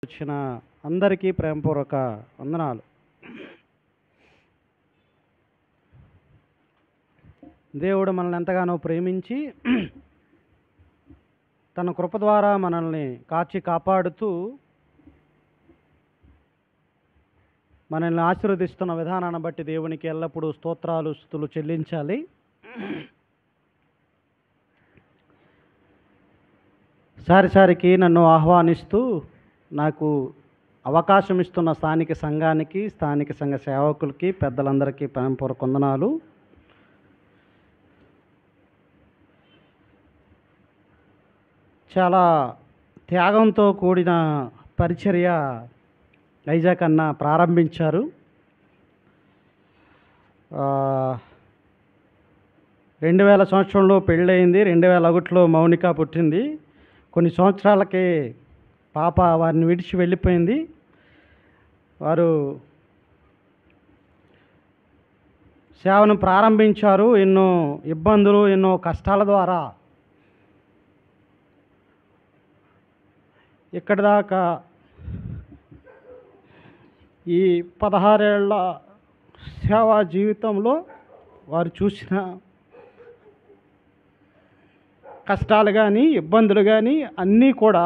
వచ్చిన అందరికీ ప్రేమపూర్వక వందనాలు. దేవుడు మనల్ని ఎంతగానో ప్రేమించి తన కృప ద్వారా మనల్ని కాచి కాపాడుతూ మనల్ని ఆశీర్వదిస్తున్న విధానాన్ని బట్టి దేవునికి ఎల్లప్పుడూ స్తోత్రాలు స్తుతులు చెల్లించాలి. సారిసారికి నన్ను ఆహ్వానిస్తూ నాకు అవకాశం ఇస్తున్న స్థానిక సంఘానికి, స్థానిక సంఘ సేవకులకి, పెద్దలందరికీ ప్రేమపూర్వక వందనాలు. చాలా త్యాగంతో కూడిన పరిచర్య ఐజాక్ అన్న ప్రారంభించారు. 2000 సంవత్సరంలో పెళ్ళయింది. 2001లో మౌనిక పుట్టింది. కొన్ని సంవత్సరాలకే పాప వారిని విడిచి వెళ్ళిపోయింది. వారు సేవను ప్రారంభించారు. ఎన్నో ఇబ్బందులు, ఎన్నో కష్టాల ద్వారా ఇక్కడి దాకా ఈ 16 ఏళ్ల సేవా జీవితంలో వారు చూసిన కష్టాలు కానీ, ఇబ్బందులు కానీ అన్నీ కూడా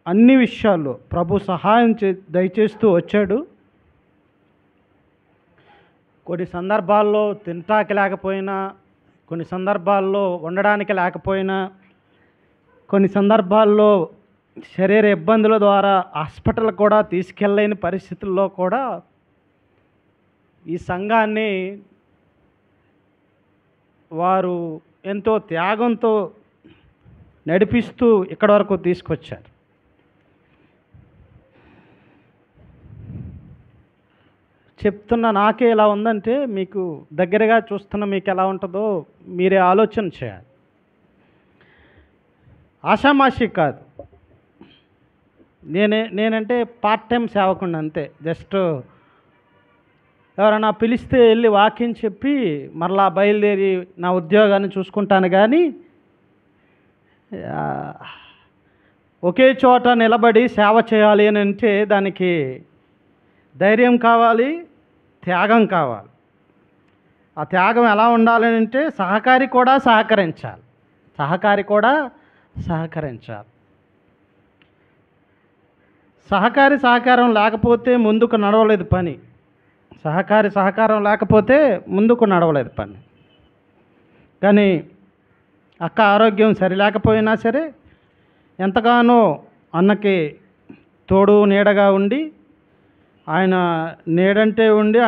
అన్ని విషయాల్లో ప్రభు సహాయం దయచేస్తూ వచ్చాడు. కొన్ని సందర్భాల్లో తినటానికి లేకపోయినా, కొన్ని సందర్భాల్లో ఉండడానికి లేకపోయినా, కొన్ని సందర్భాల్లో శరీర ఇబ్బందుల ద్వారా హాస్పిటల్ కూడా తీసుకెళ్ళలేని పరిస్థితుల్లో కూడా ఈ సంఘాన్ని వారు ఎంతో త్యాగంతో నడిపిస్తూ ఇక్కడి వరకు తీసుకొచ్చారు. చెప్తున్న నాకే ఎలా ఉందంటే, మీకు దగ్గరగా చూస్తున్న మీకు ఎలా ఉంటుందో మీరే ఆలోచన చేయాలి. ఆషామాషి కాదు. నేనంటే పార్ట్ టైం సేవకుండా అంతే. జస్ట్ ఎవరైనా పిలిస్తే వెళ్ళి వాక్యం చెప్పి మరలా బయలుదేరి నా ఉద్యోగాన్ని చూసుకుంటాను. కానీ ఒకే చోట నిలబడి సేవ చేయాలి అని అంటే దానికి ధైర్యం కావాలి, త్యాగం కావాలి. ఆ త్యాగం ఎలా ఉండాలని అంటే సహకారి కూడా సహకరించాలి. సహకారం లేకపోతే ముందుకు నడవలేదు పని. సహకారం లేకపోతే ముందుకు నడవలేదు పని. కానీ అక్క ఆరోగ్యం సరిలేకపోయినా సరే ఎంతగానో అన్నకి తోడు నీడగా ఉండి, ఆయన నీడంటే ఉండి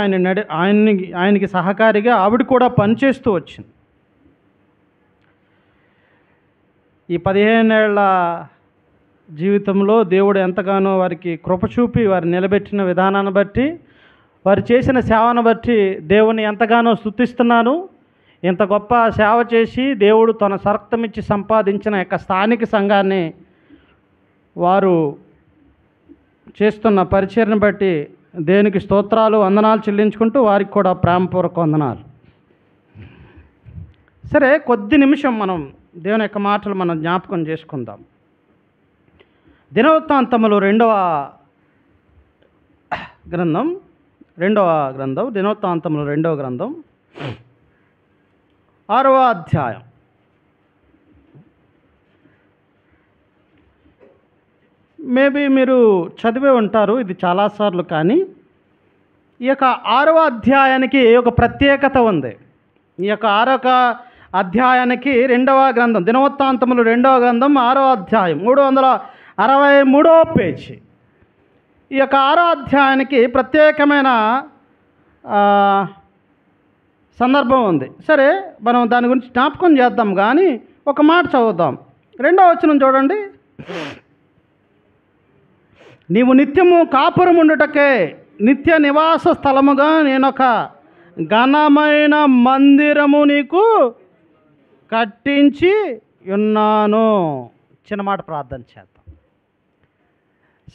ఆయనకి సహకారిగా ఆవిడ కూడా పనిచేస్తూ వచ్చింది. ఈ 15 ఏళ్ల జీవితంలో దేవుడు ఎంతగానో వారికి కృప చూపి వారు నిలబెట్టిన విధానాన్ని బట్టి, వారు చేసిన సేవను బట్టి దేవుని ఎంతగానో స్తుతిస్తున్నాను. ఇంత గొప్ప సేవ చేసి దేవుడు తన సరక్తమిచ్చి సంపాదించిన యొక్క స్థానిక సంఘాన్ని వారు చేస్తున్న పరిచర్ని బట్టి దేవునికి స్తోత్రాలు వందనాలు చెల్లించుకుంటూ వారికి కూడా ప్రేమపూర్వక వందనాలు. సరే, కొద్ది నిమిషం మనం దేవుని యొక్క మాటలు మనం జ్ఞాపకం చేసుకుందాం. దినవృత్తాంతములు రెండవ గ్రంథం దినవృత్తాంతములు 2వ గ్రంథం 6వ అధ్యాయం. మేబీ మీరు చదివే ఉంటారు ఇది చాలాసార్లు. కానీ ఈ యొక్క 6వ అధ్యాయానికి ఒక ప్రత్యేకత ఉంది. ఈ యొక్క 6వ అధ్యాయానికి 2వ గ్రంథం దినవృత్తాంతములు 2వ గ్రంథం 6వ అధ్యాయం 363వ పేజీ. ఈ యొక్క 6వ అధ్యాయానికి ప్రత్యేకమైన సందర్భం ఉంది. సరే, మనం దాని గురించి జ్ఞాపకం చేద్దాం. కానీ ఒక మాట చదువుదాం. 2వ వచనం చూడండి. నీవు నిత్యము కాపురముండుటకే నిత్య నివాస స్థలముగా నేనొక ఘనమైన మందిరము నీకు కట్టించి ఉన్నాను. చిన్న మాట ప్రార్థన చేద్దాం.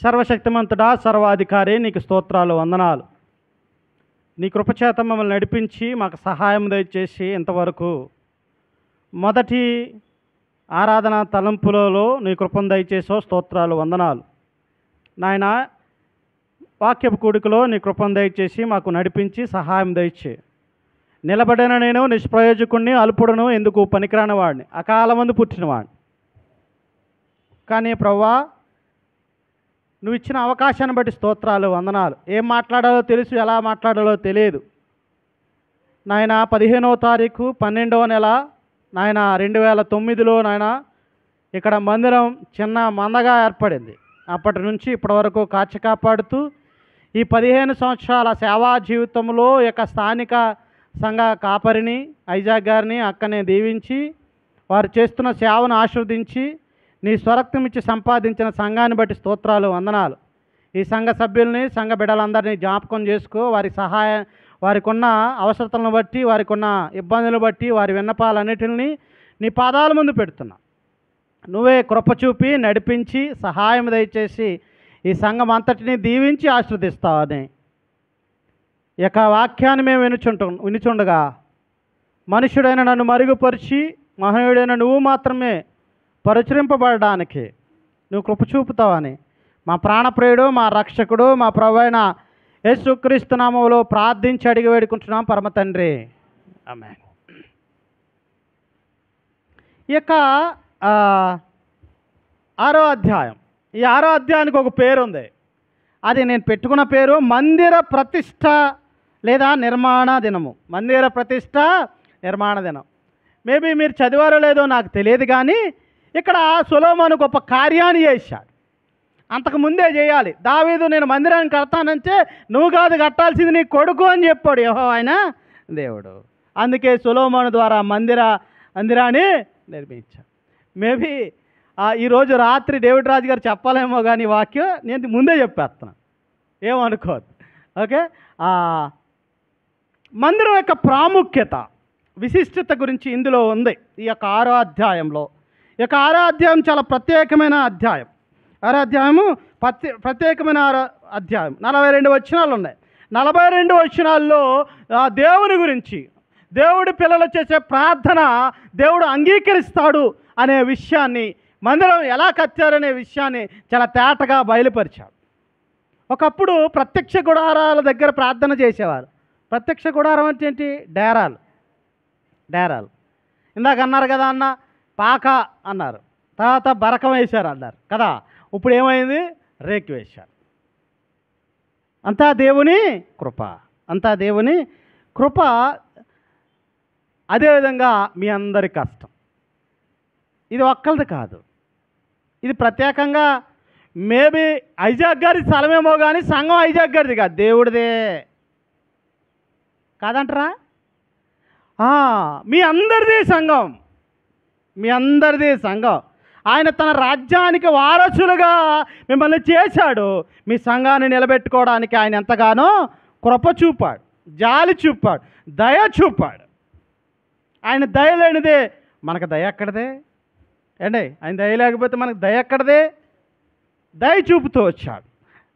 సర్వశక్తిమంతుడా, సర్వాధికారి, నీకు స్తోత్రాలు వందనాలు. నీ కృపచేత మమ్మల్ని నడిపించి మాకు సహాయం దయచేసి ఇంతవరకు మొదటి ఆరాధన తలంపులలో నీ కృపను దయచేసో స్తోత్రాలు వందనాలు. నాయన వాక్యపు కూడికలో నీ కృపను దయచేసి మాకు నడిపించి సహాయం దయచే. నిలబడిన నేను నిష్ప్రయోజకుడిని, అల్పుడును, ఎందుకు పనికిరాని వాడిని, అకాలమందు పుట్టినవాడిని. కానీ ప్రభువా, నువ్వు ఇచ్చిన అవకాశాన్ని బట్టి స్తోత్రాలు, వందనాలు. ఏం మాట్లాడాలో తెలుసు, ఎలా మాట్లాడాలో తెలియదు. నాయన 15వ తారీఖు 12వ నెల నాయన 2009లో నాయన ఇక్కడ మందిరం చిన్న మందగా ఏర్పడింది. అప్పటి నుంచి ఇప్పటి వరకు కాచి కాపాడుతూ ఈ 15 సంవత్సరాల సేవా జీవితంలో యొక్క స్థానిక సంఘ కాపరిని ఐజాక్ గారిని అక్కనే దీవించి వారు చేస్తున్న సేవను ఆశీర్వదించి నీ స్వరక్తం ఇచ్చి సంపాదించిన సంఘాన్ని బట్టి స్తోత్రాలు, వందనాలు. ఈ సంఘ సభ్యుల్ని, సంఘ బిడ్డలందరినీ జ్ఞాపకం చేసుకో. వారికి ఉన్న అవసరతలను బట్టి, వారికి ఉన్న ఇబ్బందులు బట్టి, వారి విన్నపాలన్నిటిని నీ పాదాల ముందు పెడుతున్నా. నువ్వే కృప చూపి నడిపించి సహాయం దయచేసి ఈ సంఘం అంతటిని దీవించి ఆశీర్వదిస్తావని ఈ యొక్క వాక్యాన్ని మేము వినుచుండగా మనుషుడైన నన్ను మరుగుపరిచి మహనీయుడైన నువ్వు మాత్రమే పరిచరింపబడడానికి నువ్వు కృప చూపుతావని మా ప్రాణప్రియుడు, మా రక్షకుడు, మా ప్రభువైన యేసుక్రీస్తు నామములో ప్రార్థించి అడిగి వేడుకుంటున్నాం పరమ తండ్రి, ఆమేన్. ఈ యొక్క 6వ అధ్యాయం, ఈ 6వ అధ్యాయానికి ఒక పేరు ఉంది. అది నేను పెట్టుకున్న పేరు మందిర ప్రతిష్ట లేదా నిర్మాణ దినము. మందిర ప్రతిష్ట, నిర్మాణ దినం. మేబీ మీరు చదివారో లేదో నాకు తెలియదు, కానీ ఇక్కడ సొలొమోను గొప్ప కార్యాన్ని చేశాడు. అంతకుముందే చేయాలి. దావీదు నేను మందిరాన్ని కడతానంటే నువ్వు కాదు కట్టాల్సింది నీ కొడుకు అని చెప్పాడు యెహోవా ఆయన దేవుడు. అందుకే సొలొమోను ద్వారా మందిరాన్ని నిర్మించాడు. మేబీ ఈరోజు రాత్రి డేవిడ్ రాజు గారు చెప్పాలేమో కానీ వాక్యం నేను ముందే చెప్పేస్తున్నాను, ఏమనుకోవద్దు. ఓకే, మందిరం యొక్క ప్రాముఖ్యత, విశిష్టత గురించి ఇందులో ఉంది. ఈ యొక్క 6వ అధ్యాయంలో. ఈ యొక్క 6వ అధ్యాయం చాలా ప్రత్యేకమైన అధ్యాయం. 6వ అధ్యాయము ప్రత్యేకమైన 6వ అధ్యాయం. 42 వచనాలు ఉన్నాయి. 42 వచనాల్లో దేవుని గురించి, దేవుడి పిల్లలు చేసే ప్రార్థన దేవుడు అంగీకరిస్తాడు అనే విషయాన్ని, మందిరం ఎలా కట్టారనే విషయాన్ని చాలా తేటగా బయలుపరిచాడు. ఒకప్పుడు ప్రత్యక్ష గుడారాల దగ్గర ప్రార్థన చేసేవారు. ప్రత్యక్ష గుడారం అంటే ఏంటి? డేరాలు. ఇందాక అన్నారు కదా అన్న, పాక అన్నారు, తర్వాత బరకం వేశారు అన్నారు కదా. ఇప్పుడు ఏమైంది? రేకు వేశారు. అంతా దేవుని కృప, అంతా దేవుని కృప. అదేవిధంగా మీ అందరి కష్టం. ఇది ఒక్కరిది కాదు, ఇది ప్రత్యేకంగా మేబీ ఐజాక్ గారి స్థలమేమో కానీ సంఘం ఐజాక్ గారిది కాదు, దేవుడిదే కాదంటారా? మీ అందరిది సంఘం, మీ అందరిది సంఘం. ఆయన తన రాజ్యానికి వారసులుగా మిమ్మల్ని చేశాడు. మీ సంఘాన్ని నిలబెట్టుకోవడానికి ఆయన ఎంతగానో కృప చూపాడు, జాలి చూపాడు, దయ చూపాడు. ఆయన దయ లేనిదే మనకు దయ ఎక్కడదే అండి? ఆయన దయ లేకపోతే మనకు దయ ఎక్కడదే? దయ చూపుతూ వచ్చాడు.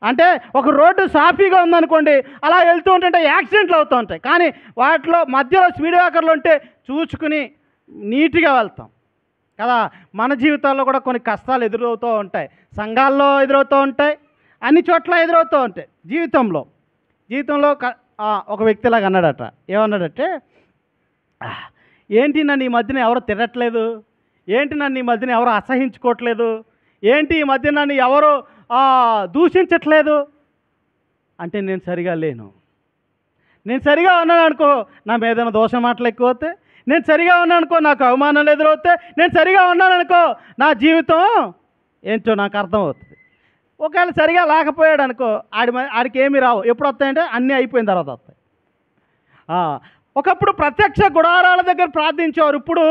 అంటే ఒక రోడ్డు సాఫీగా ఉందనుకోండి, అలా వెళ్తూ ఉంటుంటే యాక్సిడెంట్లు అవుతూ ఉంటాయి. కానీ వాటిలో మధ్యలో స్పీడ్ బ్రేకర్లు ఉంటే చూసుకుని నీట్గా వెళ్తాం కదా. మన జీవితాల్లో కూడా కొన్ని కష్టాలు ఎదురవుతూ ఉంటాయి, సంఘాల్లో ఎదురవుతూ ఉంటాయి, అన్ని చోట్ల ఎదురవుతూ ఉంటాయి. జీవితంలో ఒక వ్యక్తిలాగా అన్నాడట. ఏమన్నాడంటే, ఏంటి నన్ను ఈ మధ్యన ఎవరు తిరగట్లేదు, ఏంటి నన్ను ఈ మధ్యన ఎవరు అసహించుకోవట్లేదు, ఏంటి ఈ మధ్య నన్ను ఎవరు దూషించట్లేదు అంటే, నేను సరిగా లేను. నేను సరిగా ఉన్నాను అనుకో, నా మీద ఏదైనా దోషం మాటలు ఎక్కువ అవుతాయి. నేను సరిగా ఉన్నాను అనుకో, నాకు అవమానాలు ఎదురవుతాయి. నేను సరిగా ఉన్నాను అనుకో, నా జీవితం ఏంటో నాకు అర్థమవుతుంది. ఒకవేళ సరిగా లేకపోయాడు అనుకో, ఆడికి ఏమీ రావు. ఎప్పుడు వస్తాయంటే అన్నీ అయిపోయిన తర్వాత వస్తాయి. ఒకప్పుడు ప్రత్యక్ష గుడారాల దగ్గర ప్రార్థించేవారు, ఇప్పుడు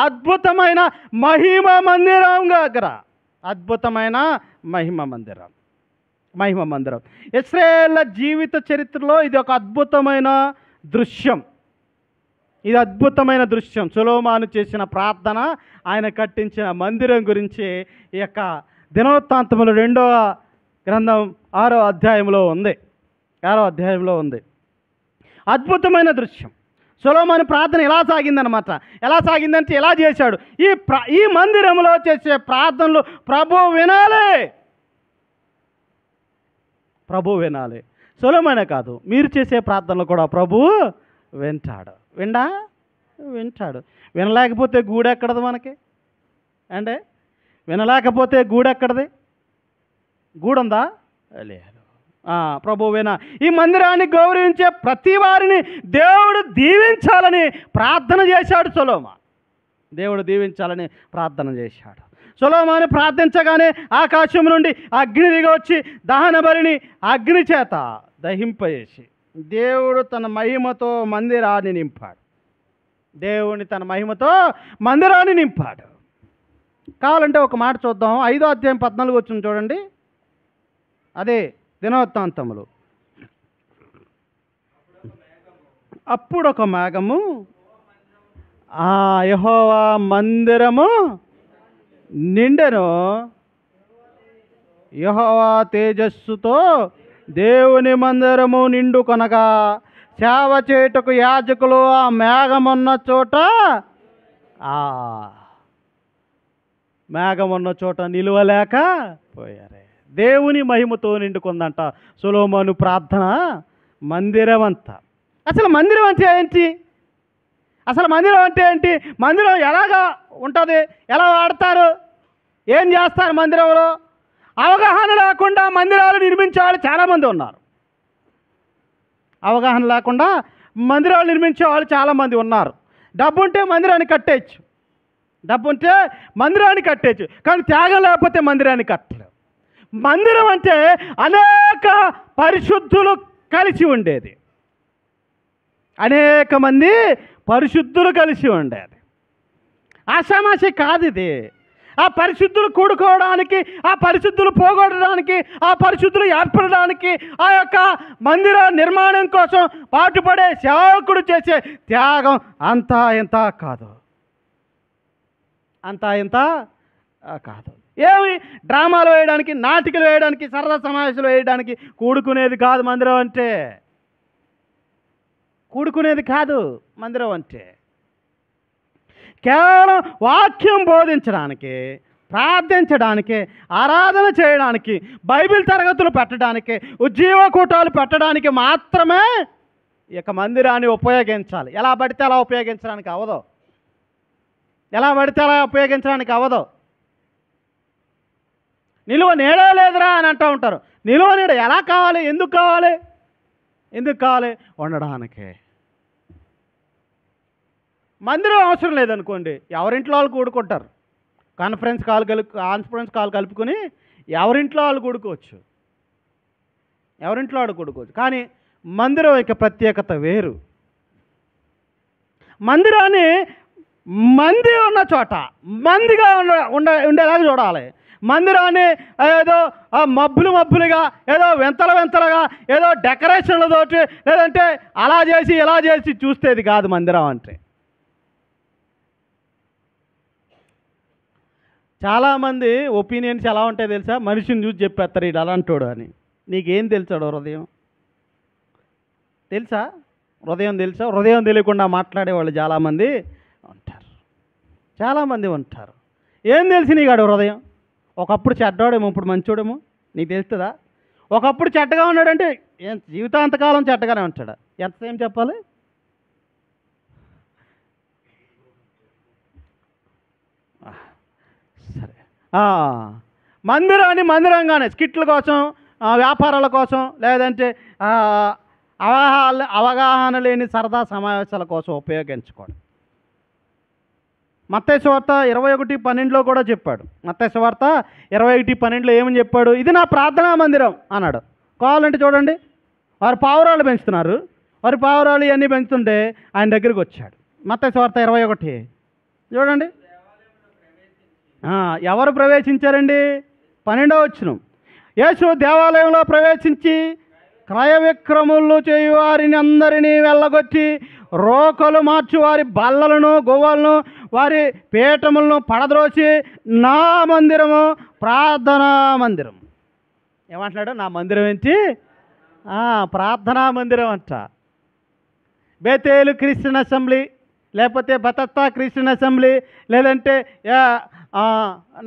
అద్భుతమైన మహిమ మందిరం దగ్గర, అద్భుతమైన మహిమ మందిరం. ఇశ్రాయేళ్ల జీవిత చరిత్రలో ఇది ఒక అద్భుతమైన దృశ్యం. ఇది అద్భుతమైన దృశ్యం. సొలొమోను చేసిన ప్రార్థన, ఆయన కట్టించిన మందిరం గురించి ఈ యొక్క దినవృత్తాంతములు 2వ గ్రంథం 6వ అధ్యాయంలో ఉంది. అద్భుతమైన దృశ్యం. సొలొమోను ప్రార్థన ఎలా సాగిందనమాట. ఎలా సాగిందంటే ఎలా చేశాడు? ఈ మందిరంలో చేసే ప్రార్థనలు ప్రభు వినాలి. ప్రభు వినాలి. సొలొమోనే కాదు, మీరు చేసే ప్రార్థనలు కూడా ప్రభువు వింటాడు. వింటాడు. వినలేకపోతే గూడెక్కడది మనకి అంటే? వినలేకపోతే గూడెక్కడది? గూడుందా? లేదు. ప్రభువేనా ఈ మందిరాన్ని గౌరవించే ప్రతి వారిని దేవుడు దీవించాలని ప్రార్థన చేశాడు సొలొమోను. దేవుడు దీవించాలని ప్రార్థన చేశాడు. సొలొమోను ప్రార్థించగానే ఆకాశం నుండి అగ్ని దిగి వచ్చి దహన బలిని అగ్ని చేత దహింపజేసి దేవుడు తన మహిమతో మందిరాన్ని నింపాడు. దేవుని తన మహిమతో మందిరాన్ని నింపాడు. కావాలంటే ఒక మాట చూద్దాం. 5వ అధ్యాయం 14 వచ్చింది చూడండి. అదే దినవృత్తాంతములు. అప్పుడొక మేఘము యెహోవా మందిరము నిండెను. యెహోవా తేజస్సుతో దేవుని మందిరము నిండు కొనగా సేవ చేయుటకు యాజకులు ఆ మేఘమున్న చోట మేఘమున్న చోట నిలువలేక పోయారే. దేవుని మహిమతో నిండుకుందంట సొలొమోను ప్రార్థన మందిరం అంతా. అసలు మందిరం అంటే ఏంటి? మందిరం ఎలాగా ఉంటుంది? ఎలా వాడతారు? ఏం చేస్తారు మందిరంలో? అవగాహన లేకుండా మందిరాలు నిర్మించే వాళ్ళు చాలామంది ఉన్నారు. అవగాహన లేకుండా మందిరాలు నిర్మించే వాళ్ళు చాలామంది ఉన్నారు. డబ్బు ఉంటే మందిరాన్ని కట్టేయచ్చు, కానీ త్యాగం లేకపోతే మందిరాన్ని కట్టలేవు. మందిరం అంటే అనేక పరిశుద్ధులు కలిసి ఉండేది, అనేక మంది పరిశుద్ధులు కలిసి ఉండేది. ఆషామాషి కాదు ఇది. ఆ పరిశుద్ధులు కూడుకోవడానికి, ఆ పరిశుద్ధులు పోగొట్టడానికి, ఆ పరిశుద్ధులు ఏర్పడడానికి, ఆ యొక్క మందిర నిర్మాణం కోసం పాటుపడే సేవకుడు చేసే త్యాగం అంతా ఇంత కాదు. ఏమి డ్రామాలు వేయడానికి, నాటికలు వేయడానికి, సరదా సమావేశాలు వేయడానికి కూడుకునేది కాదు మందిరం అంటే. మందిరం అంటే కేవలం వాక్యం బోధించడానికి, ప్రార్థించడానికి, ఆరాధన చేయడానికి, బైబిల్ తరగతులు పెట్టడానికి, ఉజ్జీవ కూటాలు పెట్టడానికి మాత్రమే ఇక మందిరాన్ని ఉపయోగించాలి. ఎలా పడితే అలా ఉపయోగించడానికి అవ్వదు. నిలువ నీడ లేదురా అని అంటూ ఉంటారు. నిలువ నీడ ఎలా కావాలి? ఎందుకు కావాలి? ఉండడానికే. మందిరం అవసరం లేదనుకోండి, ఎవరింట్లో వాళ్ళు కూడుకుంటారు. కాన్ఫరెన్స్ కాల్ కలుపుకొని ఎవరింట్లో వాళ్ళు కూడుకోవచ్చు. కానీ మందిరం యొక్క ప్రత్యేకత వేరు. మందిరాన్ని మంది ఉన్న చోట మందిగా ఉండేలాగా చూడాలి. మందిరాన్ని ఏదో మబ్బులుగా, ఏదో వెంతలుగా, ఏదో డెకరేషన్లతోటి, లేదంటే అలా చేసి ఇలా చేసి చూస్తేది కాదు మందిరం అంటే. చాలామంది ఒపీనియన్స్ ఎలా ఉంటాయో తెలుసా? మనిషిని చూసి చెప్పేస్తారు ఇది అలాంటోడు అని. నీకేం తెలుసాడు హృదయం? తెలుసా? హృదయం తెలియకుండా మాట్లాడేవాళ్ళు చాలామంది ఉంటారు. ఏం తెలిసి నీకు హృదయం? ఒకప్పుడు చెడ్డవాడేమో, ఇప్పుడు మంచోడేమో నీకు తెలుస్తుందా? ఒకప్పుడు చెడ్డగా ఉన్నాడంటే జీవితాంతకాలం చెడ్డగానే ఉంటాడు. ఎంతసేపు చెప్పాలి? సరే, మందిరంగానే స్కిట్ల కోసం, వ్యాపారాల కోసం, లేదంటే అవగాహన లేని సరదా సమావేశాల కోసం ఉపయోగించుకోండి. మత్తయి సువార్త 21:12 కూడా చెప్పాడు. మత్తయి సువార్త 21:12 ఏమని చెప్పాడు? ఇది నా ప్రార్థనా మందిరం అన్నాడు. కావాలంటే చూడండి, వారు పావురాలు పెంచుతున్నారు. వారి పావురాలు ఇవన్నీ పెంచుతుంటే ఆయన దగ్గరికి వచ్చాడు. మత్తయి సువార్త 21 చూడండి. ఎవరు ప్రవేశించారండి? 12వ వచనం. యేసు దేవాలయంలో ప్రవేశించి క్రయ విక్రములు చేయు వారిని అందరినీ వెళ్ళగొట్టి రోకలు మార్చి వారి బల్లలను, గువ్వలను, వారి పీఠములను పడద్రోసి నా మందిరము ప్రార్థనా మందిరం. ఏమంటున్నాడు? నా మందిరం ఏంటి? ప్రార్థనా మందిరం అంట. బేతేలు క్రిస్టియన్ అసెంబ్లీ, లేకపోతే బతత్తా క్రిస్టియన్ అసెంబ్లీ, లేదంటే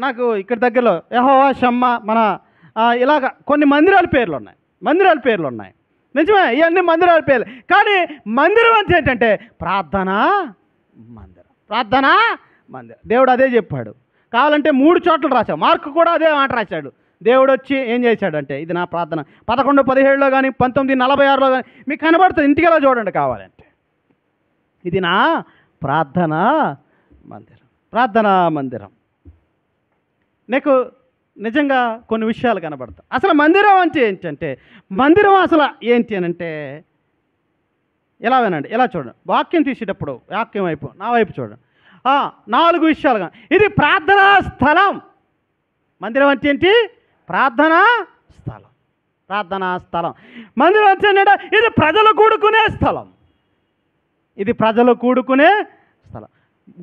నాకు ఇక్కడ దగ్గరలో యెహోవా షమ్మా, మన ఇలాగ కొన్ని మందిరాల పేర్లు ఉన్నాయి. మందిరాల పేర్లు ఉన్నాయి. నిజమే, ఇవన్నీ మందిరాల పేర్లు. కానీ మందిరం అంటే ఏంటంటే ప్రార్థనా మందిరం. ప్రార్థనా మందిరం. దేవుడు అదే చెప్పాడు. కావాలంటే 3 చోట్ల రాశాడు. మార్కు కూడా అదే మాట రాశాడు. దేవుడు వచ్చి ఏం చేశాడంటే ఇది నా ప్రార్థన. 11:17లో కానీ 19:46లో కానీ మీకు కనబడుతుంది. ఇంటికి ఎలా చూడండి కావాలంటే. ఇది నా ప్రార్థనా మందిరం. ప్రార్థనా మందిరం. నీకు నిజంగా కొన్ని విషయాలు కనబడతాయి. అసలు మందిరం అంటే ఏంటంటే, మందిరం అసలు ఏంటి అని అంటే ఎలా వినండి, ఎలా చూడండి. వాక్యం తీసేటప్పుడు వాక్యం వైపు నా వైపు చూడండి. 4 విషయాలుగా ఇది ప్రార్థనా స్థలం. మందిరం అంటే ఏంటి? ప్రార్థనా స్థలం. ప్రార్థనా స్థలం. మందిరం అంటే ఏంటంటే ఇది ప్రజలు కూడుకునే స్థలం. ఇది ప్రజలు కూడుకునే స్థలం.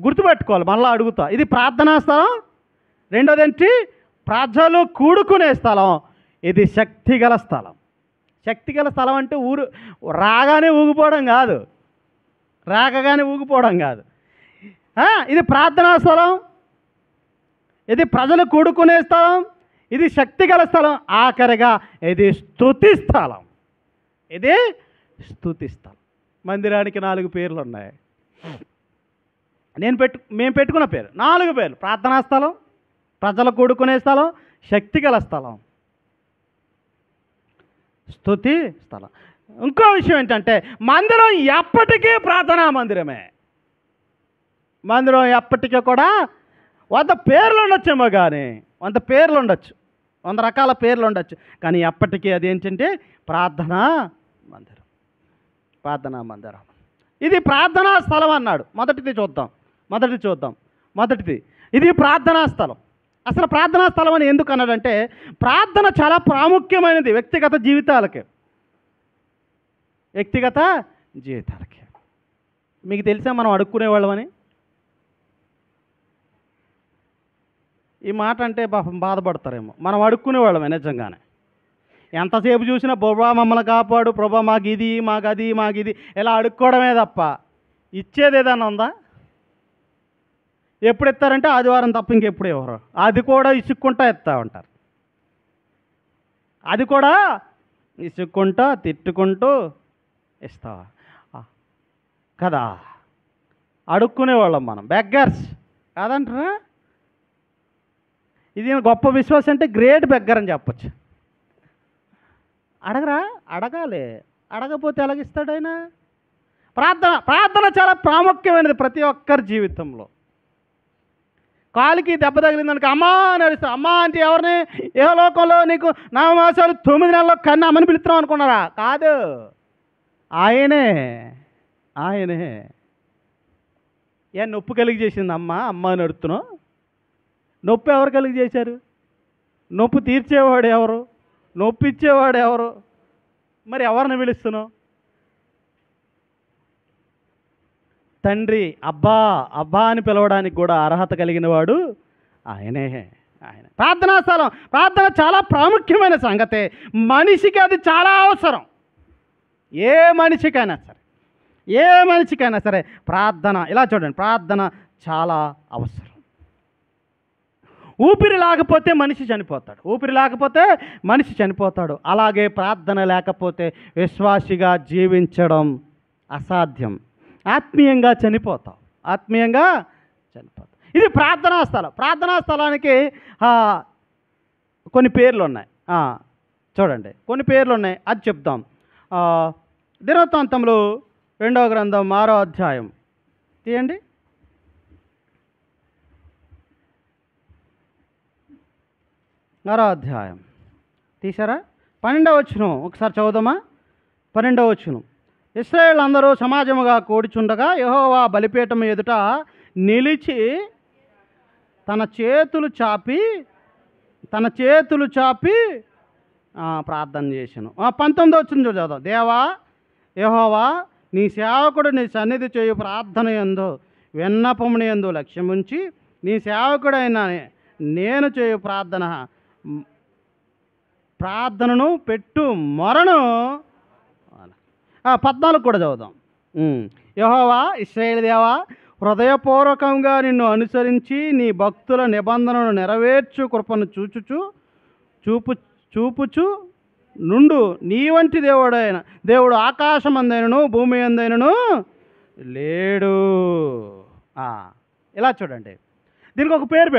గుర్తుపెట్టుకోవాలి. మళ్ళీ అడుగుతా, ఇది ప్రార్థనా స్థలం. రెండోది ఏంటి? ప్రజలు కూడుకునే స్థలం. ఇది శక్తిగల స్థలం. శక్తిగల స్థలం అంటే రాగానే ఊగిపోవడం కాదు, రాకగానే ఊగిపోవడం కాదు. ఇది ప్రార్థనా స్థలం, ఇది ప్రజలు కూడుకునే స్థలం, ఇది శక్తిగల స్థలం. ఆఖరిగా ఇది స్తుతి స్థలం. ఇది స్తుతి స్థలం. మందిరానికి 4 పేర్లు ఉన్నాయి. మేము పెట్టుకున్న పేరు 4 పేర్లు. ప్రార్థనా స్థలం, ప్రజలు కూడుకునే స్థలం, శక్తిగల స్థలం, స్తుతి స్థలం. ఇంకో విషయం ఏంటంటే మందిరం ఎప్పటికీ ప్రార్థనా మందిరమే. మందిరం ఎప్పటికీ కూడా 100 పేర్లు ఉండొచ్చేమో, కానీ 100 పేర్లు ఉండొచ్చు, 100 రకాల పేర్లు ఉండొచ్చు, కానీ ఎప్పటికీ అదేంటంటే ప్రార్థనా మందిరం. ప్రార్థనా మందిరం. ఇది ప్రార్థనా స్థలం అన్నాడు. మొదటిది చూద్దాం. మొదటిది ఇది ప్రార్థనా స్థలం. అసలు ప్రార్థనా స్థలం అని ఎందుకు అన్నాడంటే ప్రార్థన చాలా ప్రాముఖ్యమైనది వ్యక్తిగత జీవితాలకి. మీకు తెలిసా మనం అడుక్కునేవాళ్ళమని? ఈ మాట అంటే పాపం బాధపడతారేమో. మనం అడుక్కునేవాళ్ళమే నిజంగానే. ఎంతసేపు చూసినా ప్రభా మమ్మల్ని కాపాడు, ప్రభా మాకు ఇది, మాకు అది, మాకు ఇది, ఇలా అడుక్కోవడమే తప్ప ఇచ్చేది ఏదైనా ఉందా? ఎప్పుడు ఇస్తారంటే ఆదివారం తప్ప ఇంకెప్పుడు ఎవరు. అది కూడా ఇసుక్కుంటా ఇస్తా ఉంటారు. అది కూడా ఇసుక్కుంటా తిట్టుకుంటూ ఇస్తావా కదా? అడుక్కునేవాళ్ళం మనం, బెగ్గర్స్ కాదంటారా? ఇది గొప్ప విశ్వాసం అంటే గ్రేట్ బెగ్గర్ అని చెప్పచ్చు. అడగాలి. అడగపోతే ఎలాగిస్తాడు ఆయన? ప్రార్థన చాలా ప్రాముఖ్యమైనది ప్రతి ఒక్కరి జీవితంలో. కాలికి దెబ్బ తగిలిందనుకో అమ్మా అని అడుస్తాం. అమ్మా అంటే ఎవరిని? ఏ లోకంలో నీకు 4 మాసాలు 9 నెలల్లో కన్నా అమ్మని పిలుస్తున్నాం అనుకున్నారా? కాదు, ఆయనే. నొప్పి కలిగి చేసింది అమ్మ అని అడుగుతున్నావు. నొప్పి ఎవరు కలిగి చేశారు? నొప్పి తీర్చేవాడు ఎవరు? నొప్పి ఇచ్చేవాడు ఎవరు? మరి ఎవరిని పిలుస్తున్నావు? తండ్రి అబ్బా అని పిలవడానికి కూడా అర్హత కలిగిన వాడు ఆయనే. ప్రార్థనా స్థలం. ప్రార్థన చాలా ప్రాముఖ్యమైన సంగతే. మనిషికి అది చాలా అవసరం. ఏ మనిషికైనా సరే ప్రార్థన. ఇలా చూడండి, ప్రార్థన చాలా అవసరం. ఊపిరి లేకపోతే మనిషి చనిపోతాడు. అలాగే ప్రార్థన లేకపోతే విశ్వాసిగా జీవించడం అసాధ్యం. ఆత్మీయంగా చనిపోతాం. ఇది ప్రార్థనా స్థలం. ప్రార్థనా స్థలానికి కొన్ని పేర్లు ఉన్నాయి. చూడండి, కొన్ని పేర్లు ఉన్నాయి, అది చెప్తాం. దినవృత్తాంతములు 2వ గ్రంథం 6వ అధ్యాయం తీయండి. 6వ అధ్యాయం తీసారా? 12వ వచనం ఒకసారి చదువుదామా? 12వ వచనం. ఇశ్రాయేలు అందరూ సమాజముగా కూర్చుండగా యెహోవా బలిపీఠం ఎదుట నిలిచి తన చేతులు చాపి ప్రార్థన చేశాను. 19వ వచనం చదువుదాం. దేవా యెహోవా, నీ సేవకుడు నీ సన్నిధి చేయు ప్రార్థన యందు విన్నపముని యందు లక్ష్యముంచి నీ సేవకుడైన నేను చేయు ప్రార్థనను పెట్టు మొరను. 14 కూడా చదువుదాం. యెహోవా, ఇశ్రాయేలు దేవా, హృదయపూర్వకంగా నిన్ను అనుసరించి నీ భక్తుల నిబంధనను నెరవేర్చు కృపను చూపుచు నుండు నీ వంటి దేవుడు ఆకాశం అందైనను భూమి అందైనను లేడు. ఇలా చూడండి, దీనికి ఒక పేరు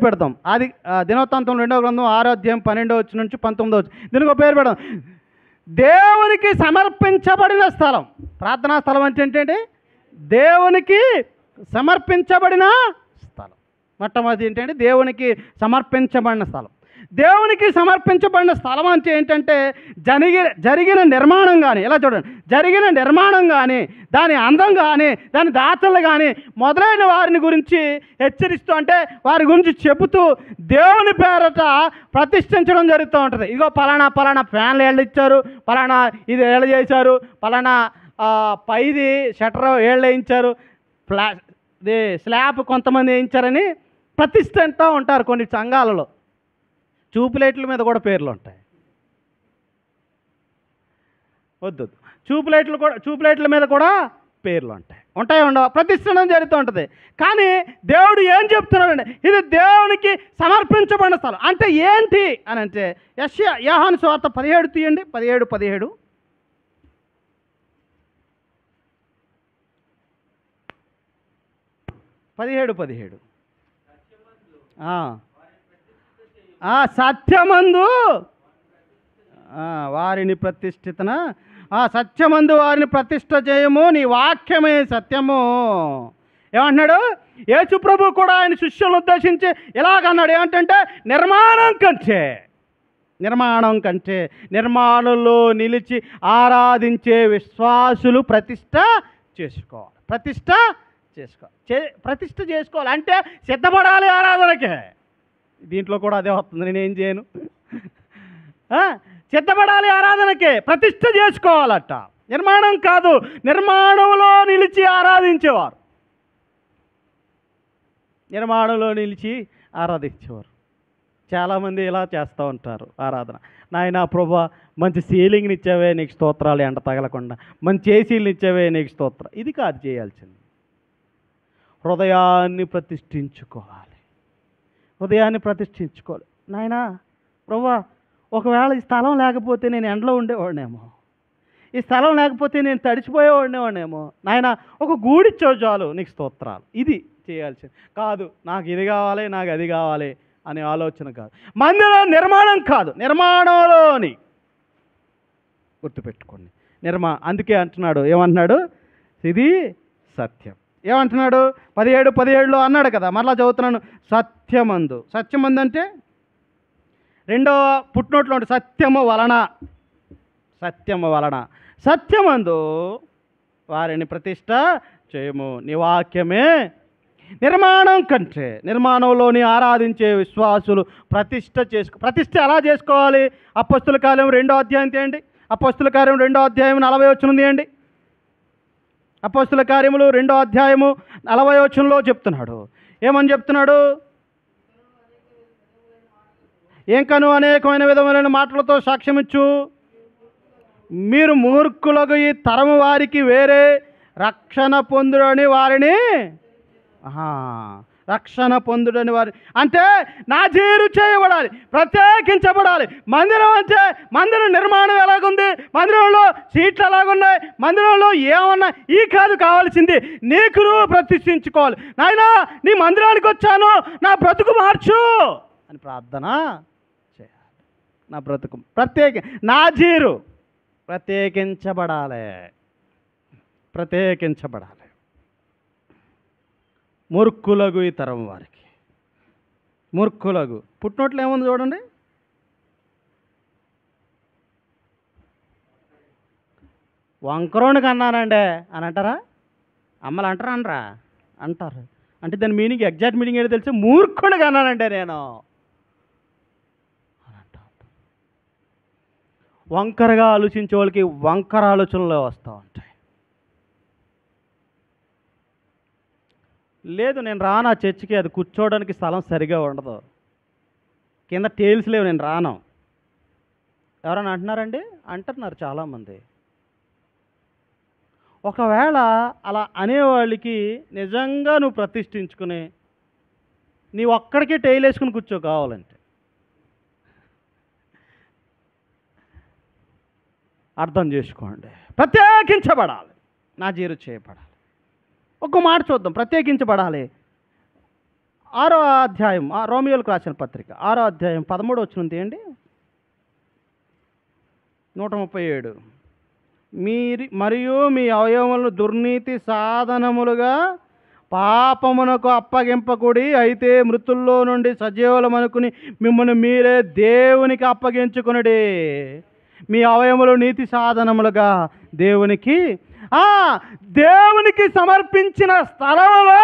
పెడదాం. అది దినవృత్తాంతం 2వ గ్రంథం 6వ అధ్యాయం 12వ వచనం నుంచి 19వ వచనం. దీనికి ఒక పేరు పెడదాం, దేవునికి సమర్పించబడిన స్థలం. ప్రార్థనా స్థలం అంటే ఏంటంటే దేవునికి సమర్పించబడిన స్థలం. మొట్టమొదటి ఏంటంటే దేవునికి సమర్పించబడిన స్థలం. దేవునికి సమర్పించబడిన స్థలం అంటే ఏంటంటే జరిగిన నిర్మాణం కానీ, ఇలా చూడండి, జరిగిన నిర్మాణం కానీ, దాని అందం కానీ, దాని దాతలు కానీ మొదలైన వారిని గురించి హెచ్చరిస్తూ, అంటే వారి గురించి చెబుతూ దేవుని పేరట ప్రతిష్ఠించడం జరుగుతూ ఉంటుంది. ఇగో పలానా ఫ్యాన్లు ఏళ్ళు ఇచ్చారు, పలానా ఇది ఏళ్ళు చేశారు, పలానా పైది షట్టర్ ఏళ్ళు వేయించారు, స్లాబ్ కొంతమంది వేయించారని ప్రతిష్ఠిస్తూ ఉంటారు కొన్ని సంఘాలలో. చూపులైట్ల మీద కూడా పేర్లు ఉంటాయి. వద్దు, చూపులైట్ల మీద కూడా పేర్లు ఉంటాయి ఉండవు, ప్రతిష్ఠించడం జరుగుతూ ఉంటుంది. కానీ దేవుడు ఏం చెప్తున్నాడండి, ఇది దేవునికి సమర్పించబడిన స్థలం. అంటే ఏంటి అని అంటే యోహాను సువార్త 17 తీయండి, 17 సత్యమందు వారిని ప్రతిష్ఠితన, సత్యమందు వారిని ప్రతిష్ఠ చేయము, నీ వాక్యమే సత్యము. ఏమంటున్నాడు? యేసు ప్రభు కూడా ఆయన శిష్యులను ఉద్దేశించి ఇలాగన్నాడు, ఏమంటే నిర్మాణం కంటే నిర్మాణంలో నిలిచి ఆరాధించే విశ్వాసులు ప్రతిష్ఠ చేసుకోవాలి. అంటే సిద్ధపడాలి ఆరాధనకే. దీంట్లో కూడా అదే వస్తుంది, నేనేం చేయను. సిద్ధపడాలి ఆరాధనకే, ప్రతిష్ఠ చేసుకోవాలట. నిర్మాణం కాదు, నిర్మాణంలో నిలిచి ఆరాధించేవారు. చాలామంది ఇలా చేస్తూ ఉంటారు ఆరాధన. నాయనా ప్రభువా, మంచి సీలింగ్ని ఇచ్చావే నీకు స్తోత్రాలు, ఎండ తగలకుండా. మంచి ఏసీలు ఇచ్చావే నీకు స్తోత్రం. ఇది కాదు చేయాల్సింది. హృదయాన్ని ప్రతిష్ఠించుకోవాలి. నాయనా ప్రభువా, ఒకవేళ ఈ స్థలం లేకపోతే నేను ఎండలో ఉండేవాడినేమో, ఈ స్థలం లేకపోతే నేను తడిచిపోయేవాడినేమో. నాయనా, ఒక గూడిచ్చావు చాలు, నీకు స్తోత్రాలు. ఇది చేయాల్సింది కాదు. నాకు ఇది కావాలి, నాకు అది కావాలి అనే ఆలోచన కాదు. మందిరం నిర్మాణం కాదు, నిర్మాణంలోని గుర్తుపెట్టుకోండి. అందుకే అంటున్నాడు, ఏమంటున్నాడు? ఇది సత్యం. ఏమంటున్నాడు? 17 అన్నాడు కదా, మరలా చదువుతున్నాను. సత్యమందు అంటే 2వ పుట్టినోట్లో ఉంటుంది, సత్యము వలన సత్యమందు వారిని ప్రతిష్ఠ చేయము, నీ వాక్యమే. నిర్మాణం కంటే నిర్మాణంలోని ఆరాధించే విశ్వాసులు ప్రతిష్ఠ ఎలా చేసుకోవాలి? అపొస్తలుల కార్యం 2వ అధ్యాయం తీయండి. అపొస్తలుల కార్యం 2వ అధ్యాయం 40 వచనం తీయండి. అపొస్తలుల కార్యములు 2వ అధ్యాయము 40 వచనంలో చెప్తున్నాడు. ఏమని చెప్తున్నాడు? ఇంకను అనేకమైన విధమైన మాటలతో సాక్ష్యమిచ్చు, మీరు మూర్ఖులకు ఈ తరము వారికి వేరే రక్షణ పొందుడని వారిని అంటే నాజీరు చేయబడాలి, ప్రత్యేకించబడాలి. మందిరం అంటే మందిరం నిర్మాణం ఎలాగుంది, మందిరంలో సీట్లు ఎలాగున్నాయి, మందిరంలో ఏమన్నా ఈ కాదు కావాల్సింది, నీకు నువ్వు ప్రతిష్ఠించుకోవాలి. నాయనా, నీ మందిరానికి వచ్చాను, నా బ్రతుకు మార్చు అని ప్రార్థన చేయాలి. నా బ్రతుకు నాజీరు ప్రత్యేకించబడాలి. మూర్ఖులగు ఈ తరం వారికి, పుట్టినట్లు ఏముంది చూడండి. వంకరోనికి అన్నానండి అని అంటారా? అమ్మలు అంటారు. అంటే దాని మీనింగ్, ఎగ్జాక్ట్ మీనింగ్ ఏంటో తెలిసి, మూర్ఖుడిగా అన్నానంటే నేను అని అంటా. వంకరగా ఆలోచించే వాళ్ళకి వంకర ఆలోచనలు వస్తూ ఉంటాయి. లేదు, నేను రాను ఆ చర్చికి, అది కూర్చోవడానికి స్థలం సరిగా ఉండదు, కింద టేల్స్ లేవు, నేను రాను. ఎవరైనా అంటున్నారు చాలామంది. ఒకవేళ అలా అనేవాళ్ళకి నిజంగా నువ్వు ప్రతిష్ఠించుకుని నీ ఒక్కడికే టైల్ వేసుకుని కూర్చో కావాలంటే, అర్థం చేసుకోండి. ప్రత్యేకించబడాలి, నాజీరు చేయబడాలి. ఒక మాట చూద్దాం, ప్రత్యేకించబడాలి. 6వ అధ్యాయం, రోమియోలకు రాసిన పత్రిక 6వ అధ్యాయం 13 వచనం తీయండి. 137. మరియు మీ అవయవములను దుర్నీతి సాధనములుగా పాపమునకు అప్పగింపకుడి, అయితే మృతుల్లో నుండి సజీవులమనుకుని మిమ్మల్ని మీరే దేవునికి అప్పగించుకునుడి. మీ అవయములు నీతి సాధనములుగా దేవునికి సమర్పించిన స్థలంలో,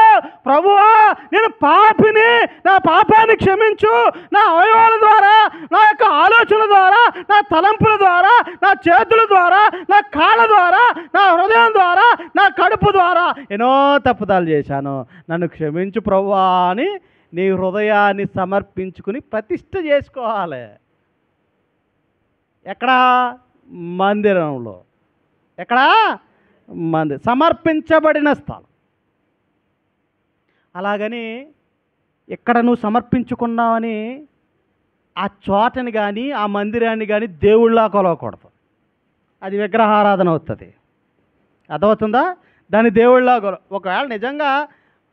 ప్రభువా నేను పాపిని, నా పాపాన్ని క్షమించు, నా అవయవాల ద్వారా, నా యొక్క ఆలోచనల ద్వారా, నా తలంపుల ద్వారా, నా చేతుల ద్వారా, నా కాళ్ళ ద్వారా, నా హృదయం ద్వారా, నా కడుపు ద్వారా ఎన్నో తప్పుదాలు చేశాను, నన్ను క్షమించు ప్రభువా అని నీ హృదయాన్ని సమర్పించుకుని ప్రతిష్ఠ చేసుకోవాలి. ఎక్కడా? మందిరంలో. ఎక్కడా? సమర్పించబడిన స్థలం. అలాగని ఎక్కడ నువ్వు సమర్పించుకున్నావని ఆ చోటని కానీ ఆ మందిరాన్ని కానీ దేవుళ్ళ కొలవకూడదు. అది విగ్రహారాధన అవుతుంది. అర్థమవుతుందా? దాన్ని దేవుళ్ళ ఒకవేళ నిజంగా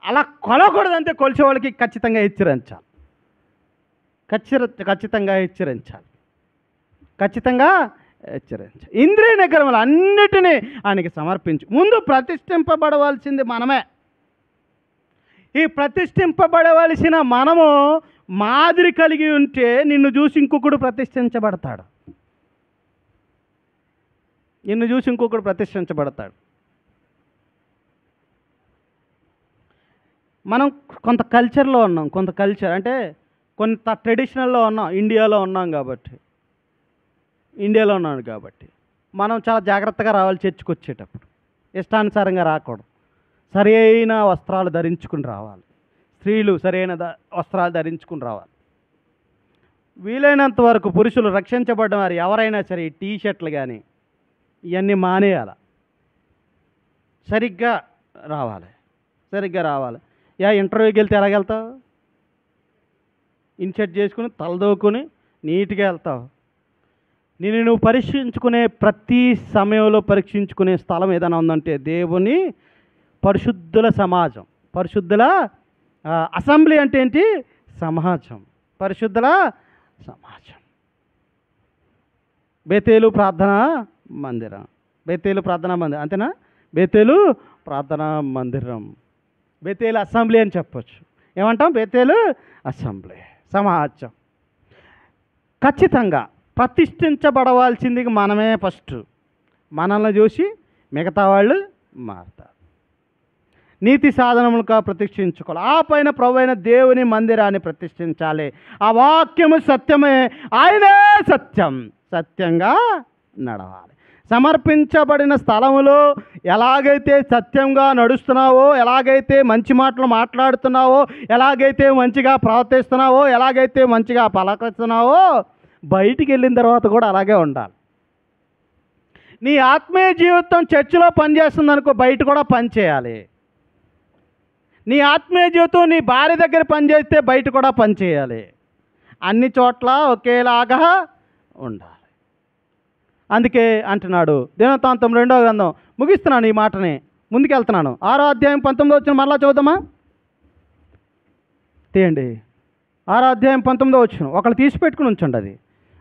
అలా కొలవకూడదంటే కొలిచే వాళ్ళకి ఖచ్చితంగా హెచ్చరించాలి. ఖచ్చితంగా హెచ్చరించాలి. ఇంద్రియ నిగ్రహములు అన్నిటినీ ఆయనకి సమర్పించు. ముందు ప్రతిష్ఠింపబడవలసింది మనమే. ఈ ప్రతిష్ఠింపబడవలసిన మనము మాదిరి కలిగి ఉంటే నిన్ను చూసి ఇంకొకడు ప్రతిష్ఠించబడతాడు. మనం కొంత కల్చర్లో ఉన్నాం, అంటే కొంత ట్రెడిషనల్లో ఉన్నాం. ఇండియాలో ఉన్నాను కాబట్టి మనం చాలా జాగ్రత్తగా రావాలి. చర్చికి వచ్చేటప్పుడు ఇష్టానుసారంగా రాకూడదు. సరైన వస్త్రాలు ధరించుకుని రావాలి. స్త్రీలు సరైన వస్త్రాలు ధరించుకుని రావాలి. వీలైనంత వరకు పురుషులు రక్షించబడ్డ వారు ఎవరైనా సరే ఈ టీషర్ట్లు కానీ ఇవన్నీ మానేయాలి. సరిగ్గా రావాలి. ఇంటర్వ్యూకి వెళ్తే ఎలాగెళ్తావు? ఇన్షర్ట్ చేసుకుని తలదోకుని నీట్గా వెళ్తావు. నువ్వు పరీక్షించుకునే ప్రతి సమయంలో పరీక్షించుకునే స్థలం ఏదైనా ఉందంటే దేవుని పరిశుద్ధుల సమాజం. పరిశుద్ధుల అసెంబ్లీ అంటే ఏంటి? సమాజం. పరిశుద్ధుల సమాజం. బేతేలు ప్రార్థనా మందిరం. అంతేనా? బేతేలు ప్రార్థనా మందిరం, బేతేలు అసెంబ్లీ అని చెప్పొచ్చు. ఏమంటాం? బేతేలు అసెంబ్లీ, సమాజం. ఖచ్చితంగా ప్రతిష్ఠించబడవలసింది మనమే ఫస్ట్. మనల్ని చూసి మిగతా వాళ్ళు మారుతారు. నీతి సాధనములుగా ప్రతిష్ఠించుకోవాలి. ఆ పైన ప్రభువైన దేవుని మందిరాన్ని ప్రతిష్ఠించాలి. ఆ వాక్యము సత్యమే, ఆయనే సత్యంగా నడవాలి. సమర్పించబడిన స్థలములో ఎలాగైతే సత్యంగా నడుస్తున్నావో, ఎలాగైతే మంచి మాటలు మాట్లాడుతున్నావో, ఎలాగైతే మంచిగా ప్రవర్తిస్తున్నావో, ఎలాగైతే మంచిగా పలకరిస్తున్నావో, బయటికి వెళ్ళిన తర్వాత కూడా అలాగే ఉండాలి. నీ ఆత్మీయ జీవితం చర్చిలో పనిచేస్తుంది అనుకో, బయట కూడా పనిచేయాలి. నీ ఆత్మీయ జీవితం నీ భార్య దగ్గర పనిచేస్తే బయట కూడా పనిచేయాలి. అన్ని చోట్ల ఒకేలాగా ఉండాలి. అందుకే అంటున్నాడు దినవృత్తాంతం 2వ గ్రంథం. ముగిస్తున్నాను ఈ మాటని, ముందుకెళ్తున్నాను. 6వ అధ్యాయం 19 వచ్చిన మరలా చదువుదామా? తీయండి. 6వ అధ్యాయం 19 వచ్చిన ఒకళ్ళు తీసి పెట్టుకుని ఉంచండి. అది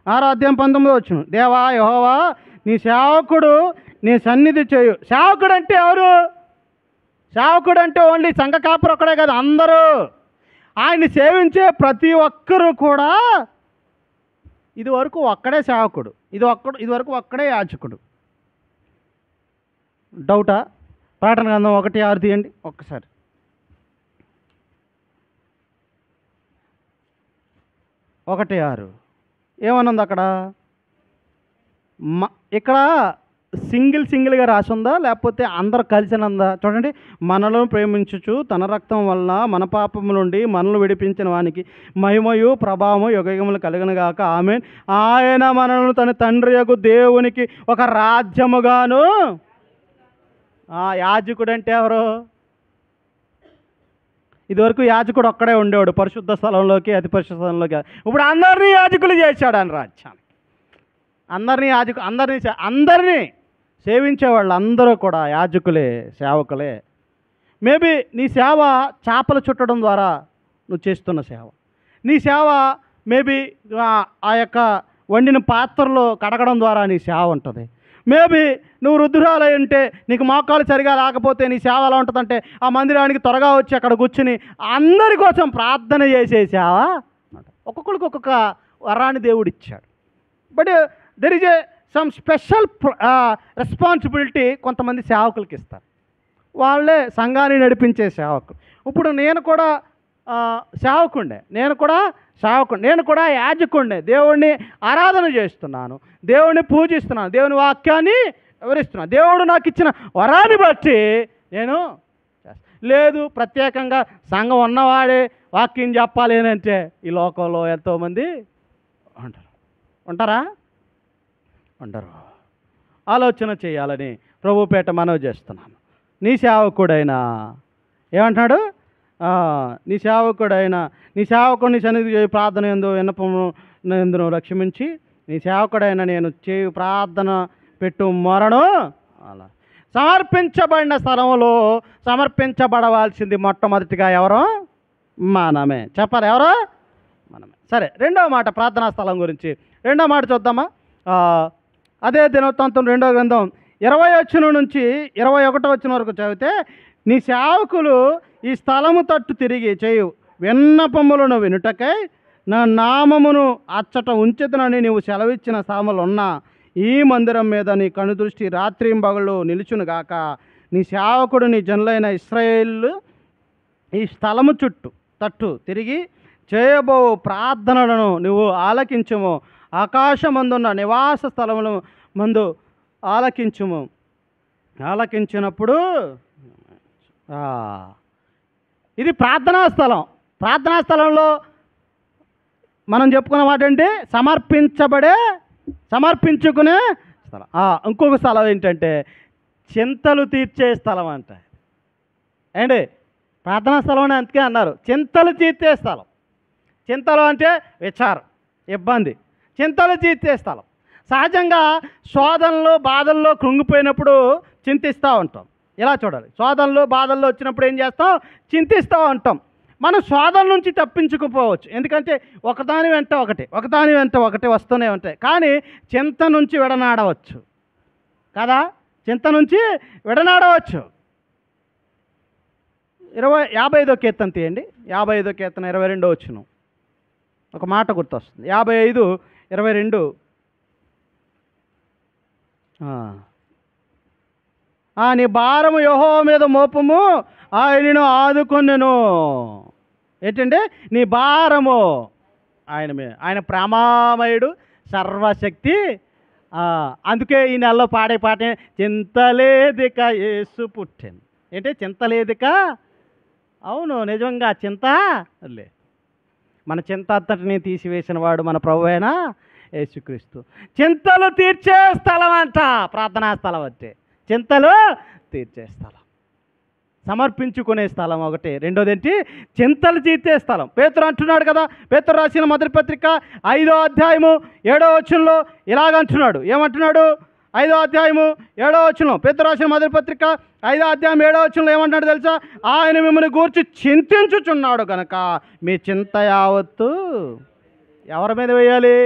6వ అధ్యాయం 19 వచ్చిన. దేవా యెహోవా నీ సేవకుడు నీ సన్నిధి చేయు. సేవకుడు అంటే ఎవరు? సేవకుడు అంటే ఓన్లీ సంఘ కాపురు ఒక్కడే కాదు, అందరూ. ఆయన్ని సేవించే ప్రతి ఒక్కరూ కూడా ఇదివరకు ఒక్కడే సేవకుడు, ఇదివరకు ఒక్కడే యాజకుడు. డౌటా? ప్రకటన గ్రంథం 1:6 తీయండి ఒక్కసారి. ఒకటి 6 ఏమనుంది అక్కడ? ఇక్కడ సింగిల్గా రాసి ఉందా లేకపోతే అందరు కలిసినందా? చూడండి. మనలో ప్రేమించుచు తన రక్తం వలన మన పాపము నుండి మనల్ని విడిపించిన వానికి మహిమయు ప్రభావము యుగయుగములు కలుగునుగాక ఆమేన్. ఆయన మనల్ని తన తండ్రి యొక్క దేవునికి ఒక రాజ్యముగాను. యాజకుడు అంటే ఎవరు? ఇదివరకు యాజకుడు ఒక్కడే ఉండేవాడు పరిశుద్ధ స్థలంలోకి, అతి పరిశుద్ధ స్థలంలోకి. ఇప్పుడు అందరినీ యాజకులు చేశాడు ఆయన రాజ్యాన్ని. అందరినీ సేవించే వాళ్ళు అందరూ కూడా యాజకులే, సేవకులే. మేబీ నీ సేవ చేపలు చుట్టడం ద్వారా నువ్వు చేస్తున్న సేవ. నీ సేవ మేబీ ఆ యొక్క వండిన పాత్రలో కడగడం ద్వారా నీ సేవ ఉంటుంది. మేబీ నువ్వు వృద్ధురాలై ఉంటే నీకు మోకాలు సరిగా లేకపోతే నీ సేవ ఎలా ఉంటుందంటే ఆ మందిరానికి త్వరగా వచ్చి అక్కడ కూర్చుని అందరి కోసం ప్రార్థన చేసే సేవ. ఒక్కొక్కరికి ఒక్కొక్క వరాన్ని దేవుడు ఇచ్చాడు. But there is a some special responsibility కొంతమంది సేవకులకి ఇస్తారు. వాళ్ళే సంఘాన్ని నడిపించే సేవకులు. ఇప్పుడు నేను కూడా సేవకుండే, నేను కూడా యాజకుండే. దేవుణ్ణి ఆరాధన చేస్తున్నాను, దేవుణ్ణి పూజిస్తున్నాను, దేవుని వాక్యాన్ని వివరిస్తున్నాను. దేవుడు నాకు ఇచ్చిన వరాన్ని బట్టి నేను లేదు ప్రత్యేకంగా సంఘం ఉన్నవాడే వాక్యం చెప్పాలి అని అంటే ఈ లోకంలో ఎంతోమంది ఉంటారా? ఉండరు. ఆలోచన చేయాలని ప్రభుపేట మనవి చేస్తున్నాను. నీ సేవకుడైనా ఏమంటున్నాడు? నీ సేవకుడిని సన్నిధి చేయి ప్రార్థన ఎందు విన్నపము ఎందును రక్షమించి నీ సేవకుడైన నేను చేయు ప్రార్థన పెట్టు మొరను అలా సమర్పించబడిన స్థలంలో సమర్పించబడవలసింది మొట్టమొదటిగా ఎవరో? మనమే. చెప్పాలి, ఎవరో? మనమే. సరే, రెండవ మాట ప్రార్థనా స్థలం గురించి. రెండవ మాట చూద్దామా? అదే దినవృత్తాంతం 2వ గ్రంథం 20 వచనం నుంచి 21 వచనం వరకు చదివితే, నీ సేవకులు ఈ స్థలము తట్టు తిరిగి చేయు విన్నపములను వినుటకై నా నామమును అచ్చట ఉంచెదనని నీవు సెలవిచ్చిన స్థలములు ఉన్న ఈ మందిరం మీద నీ కనుదృష్టి రాత్రింబగళ్ళు నిలుచునుగాక. నీ సేవకుడు నీ జనులైన ఇశ్రాయేలు ఈ స్థలము తట్టు తిరిగి చేయబో ప్రార్థనలను నువ్వు ఆలకించుము. ఆకాశమందున్న నివాస స్థలముల మందు ఆలకించినప్పుడు ఇది ప్రార్థనా స్థలం. ప్రార్థనా స్థలంలో మనం చెప్పుకున్న మాట ఏంటి? సమర్పించుకునే స్థలం. ఇంకొక స్థలం ఏంటంటే చింతలు తీర్చే స్థలం అంట. ఏంటి? ప్రార్థనా స్థలం అని అందుకే అన్నారు, చింతలు తీర్చే స్థలం. చింతలు అంటే విచారం, ఇబ్బంది. చింతలు తీర్చే స్థలం. సహజంగా శోధనలు బాధల్లో కృంగిపోయినప్పుడు చింతిస్తూ ఉంటాం. ఇలా చూడాలి, శోధనలు బాధల్లో వచ్చినప్పుడు ఏం చేస్తాం? చింతిస్తూ ఉంటాం. మనం శోధన నుంచి తప్పించుకుపోవచ్చు, ఎందుకంటే ఒకదాని వెంట ఒకటి వస్తూనే ఉంటాయి. కానీ చింత నుంచి విడనాడవచ్చు కదా? చింత నుంచి విడనాడవచ్చు. 55వ కీర్తన తీయండి. 55వ కీర్తన 22వ వచనం ఒక మాట గుర్తొస్తుంది. 55:22. నీ భారము యెహోవా మీద మోపము, ఆయనను ఆదుకొనెను. ఏంటంటే నీ భారము ఆయన మీద. ఆయన ప్రేమామయుడు, సర్వశక్తి. అందుకే ఈ నెలలో పాడే పాట చింతలేదిక యేసు పుట్టెను. ఏంటి? చింతలేదిక. అవును, నిజంగా చింత లే. మన చింత అంతటిని తీసివేసిన వాడు మన ప్రభువైన యేసుక్రీస్తు. చింతలు తీర్చే స్థలం అంట ప్రార్థనా స్థలం అంటే. చింతలు తీర్చే స్థలం, సమర్పించుకునే స్థలం ఒకటి. రెండోది ఏంటి? చింతలు తీర్చే స్థలం. పేతురు అంటున్నాడు కదా, పేతురు రాసిన మొదటి పత్రిక 5వ అధ్యాయము 7వ వచనంలో ఇలాగంటున్నాడు. ఏమంటున్నాడు? 5వ అధ్యాయము 7వ వచనం, పేతురు రాసిన మొదటి పత్రిక 5వ అధ్యాయం 7వ వచనంలో ఏమంటున్నాడు తెలుసా? ఆయన మిమ్మల్ని గూర్చి చింతించుచున్నాడు కనుక మీ చింత యావత్తు ఎవరి మీద వేయాలి?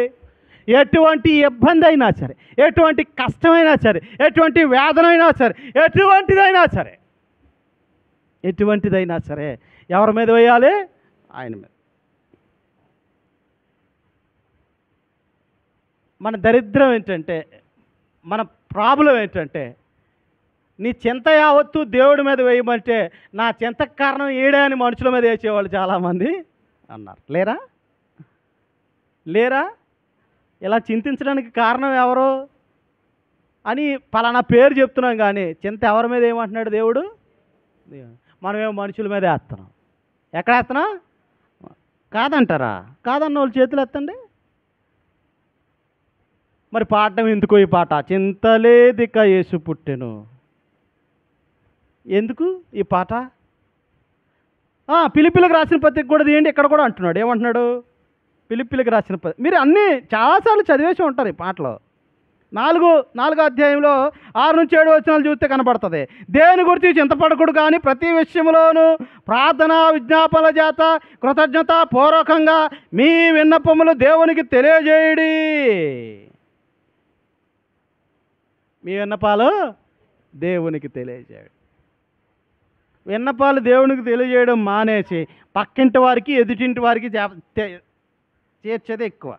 ఎటువంటి ఇబ్బంది అయినా సరే, ఎటువంటి కష్టమైనా సరే, ఎటువంటి వేదన అయినా సరే, ఎటువంటిదైనా సరే ఎవరి మీద వేయాలి? ఆయన మీద. మన దరిద్రం ఏంటంటే, మన ప్రాబ్లం ఏంటంటే, నీ చింత యావత్తు దేవుడి మీద వేయమంటే నా చింతకు కారణం ఏడే అని మనుషుల మీద వేసేవాళ్ళు చాలామంది అన్నారు. లేరా? ఇలా చింతించడానికి కారణం ఎవరు అని పలానా పేరు చెప్తున్నాం, కానీ చింత ఎవరి మీద ఏమంటున్నాడు దేవుడు? మనమేమో మనుషుల మీద వేస్తున్నాం. ఎక్కడ వేస్తున్నాం? కాదంటారా? కాదన్న వాళ్ళు చేతులు ఎత్తండి. మరి పాడటం ఎందుకు? ఈ పాట చింతలేదిక యేసు పుట్టెను. ఎందుకు ఈ పాట? ఫిలిప్పీలకు రాసిన పత్రిక కూడా తీయండి. ఇక్కడ కూడా అంటున్నాడు. ఏమంటున్నాడు? ఫిలిప్పీలకు రాసిన పత్రిక. మీరు అన్నీ చాలాసార్లు చదివేసి ఉంటారు ఈ పాటలో. నాలుగో అధ్యాయంలో 6-7 వచనాలు చూస్తే కనబడుతుంది. దేని గురించి చింతపడకుడు కానీ ప్రతి విషయంలోనూ ప్రార్థన విజ్ఞాపనల చేత కృతజ్ఞత పూర్వకంగా మీ విన్నపములు దేవునికి తెలియజేయుడి. మీ విన్నపాలు దేవునికి తెలియజేయడు. విన్నపాలు దేవునికి తెలియజేయడం మానేసి పక్కింటి వారికి ఎదుటింటి వారికి చేర్చేది ఎక్కువ.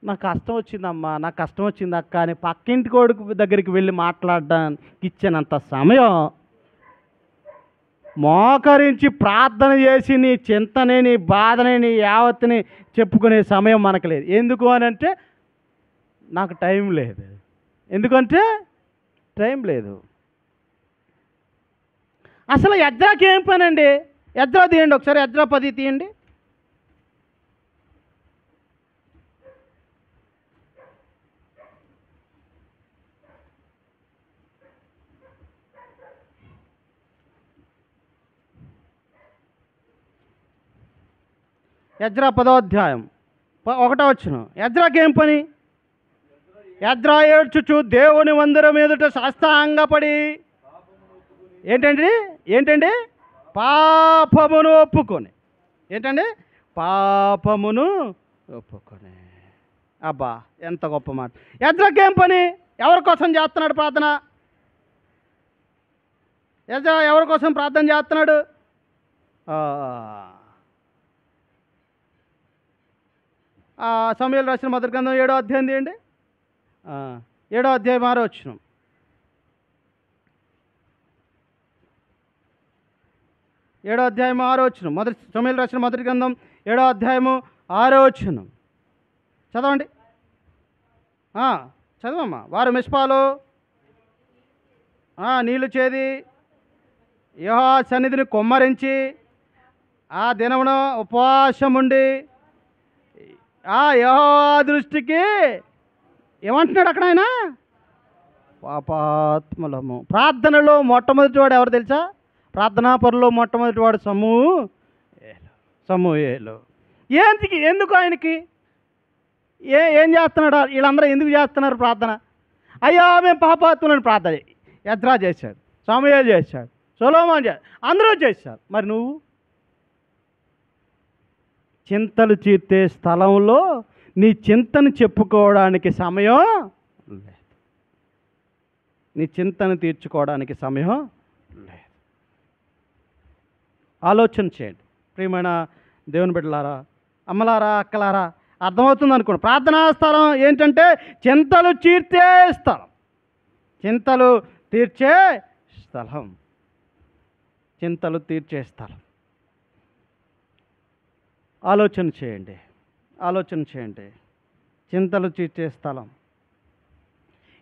నాకు కష్టం వచ్చిందమ్మా, నాకు కష్టం వచ్చింది అక్క అని పక్కింటి కొడుకు దగ్గరికి వెళ్ళి మాట్లాడడానికి ఇచ్చినంత సమయం మోకరించి ప్రార్థన చేసి నీ చింతని నీ బాధని నీ యావత్తుని చెప్పుకునే సమయం మనకు లేదు. ఎందుకు అని అంటే నాకు టైం లేదు. ఎందుకంటే టైం లేదు. అసలు ఎజ్రాకి ఏం పని అండి? ఎజ్రా తీయండి ఒకసారి, ఎజ్రా 10 తీయండి. ఎజ్రా 10వ అధ్యాయం 1వ వచనం. ఎజ్రాకి ఏం పని? ఎజ్రా ఏడ్చుచు దేవుని మందిరం ఎదుట సాష్టాంగపడి ఏంటండి పాపమును ఒప్పుకొని. పాపమును ఒప్పుకొని. అబ్బా ఎంత గొప్ప మాట. ఎజ్రాకి ఏం పని? ఎవరి కోసం చేస్తున్నాడు ప్రార్థన? ఎజ్రా ఎవరి కోసం ప్రార్థన చేస్తున్నాడు? సమూయేలు రాసిన మొదటి గ్రంథం 7వ అధ్యాయం తీయండి. 7వ అధ్యాయం 6వ వచనం. సమూయేలు రాసిన మొదటి గ్రంథం 7వ అధ్యాయము 6వ వచనం చదవండి. చదవమ్మా. వారు మిస్పాలో నీళ్లు చేది యెహోవా సన్నిధిని కొమ్మరించి ఆ దినమున ఉపవాసం ఉండి యెహోవా దృష్టికి ఏమంటున్నాడు అక్కడ ఆయన? పాపాత్ములము. ప్రార్థనలో మొట్టమొదటివాడు ఎవరు తెలుసా? ప్రార్థనా పరులో మొట్టమొదటివాడు సమూయేలు. ఎందుకు ఆయనకి ఏం చేస్తున్నాడు? వీళ్ళందరూ ఎందుకు చేస్తున్నారు ప్రార్థన? అయ్యా మేము పాపాత్ములను ప్రార్థన ఎజ్రా చేశాడు, సమూయేలు చేశాడు, సొలొమోను చేశాడు, అందరూ చేశారు. మరి నువ్వు చింతలు తీర్చే స్థలంలో నీ చింతను చెప్పుకోవడానికి సమయం లేదు. నీ చింతను తీర్చుకోవడానికి సమయం లేదు. ఆలోచన చేయండి ప్రియమైన దేవుని బిడ్డలారా, అమ్మలారా, అక్కలారా. అర్థమవుతుంది అనుకోండి. ప్రార్థనా స్థలం ఏంటంటే చింతలు తీర్చే స్థలం. చింతలు తీర్చే స్థలం. ఆలోచన చేయండి. చింతలు తీర్చే స్థలం.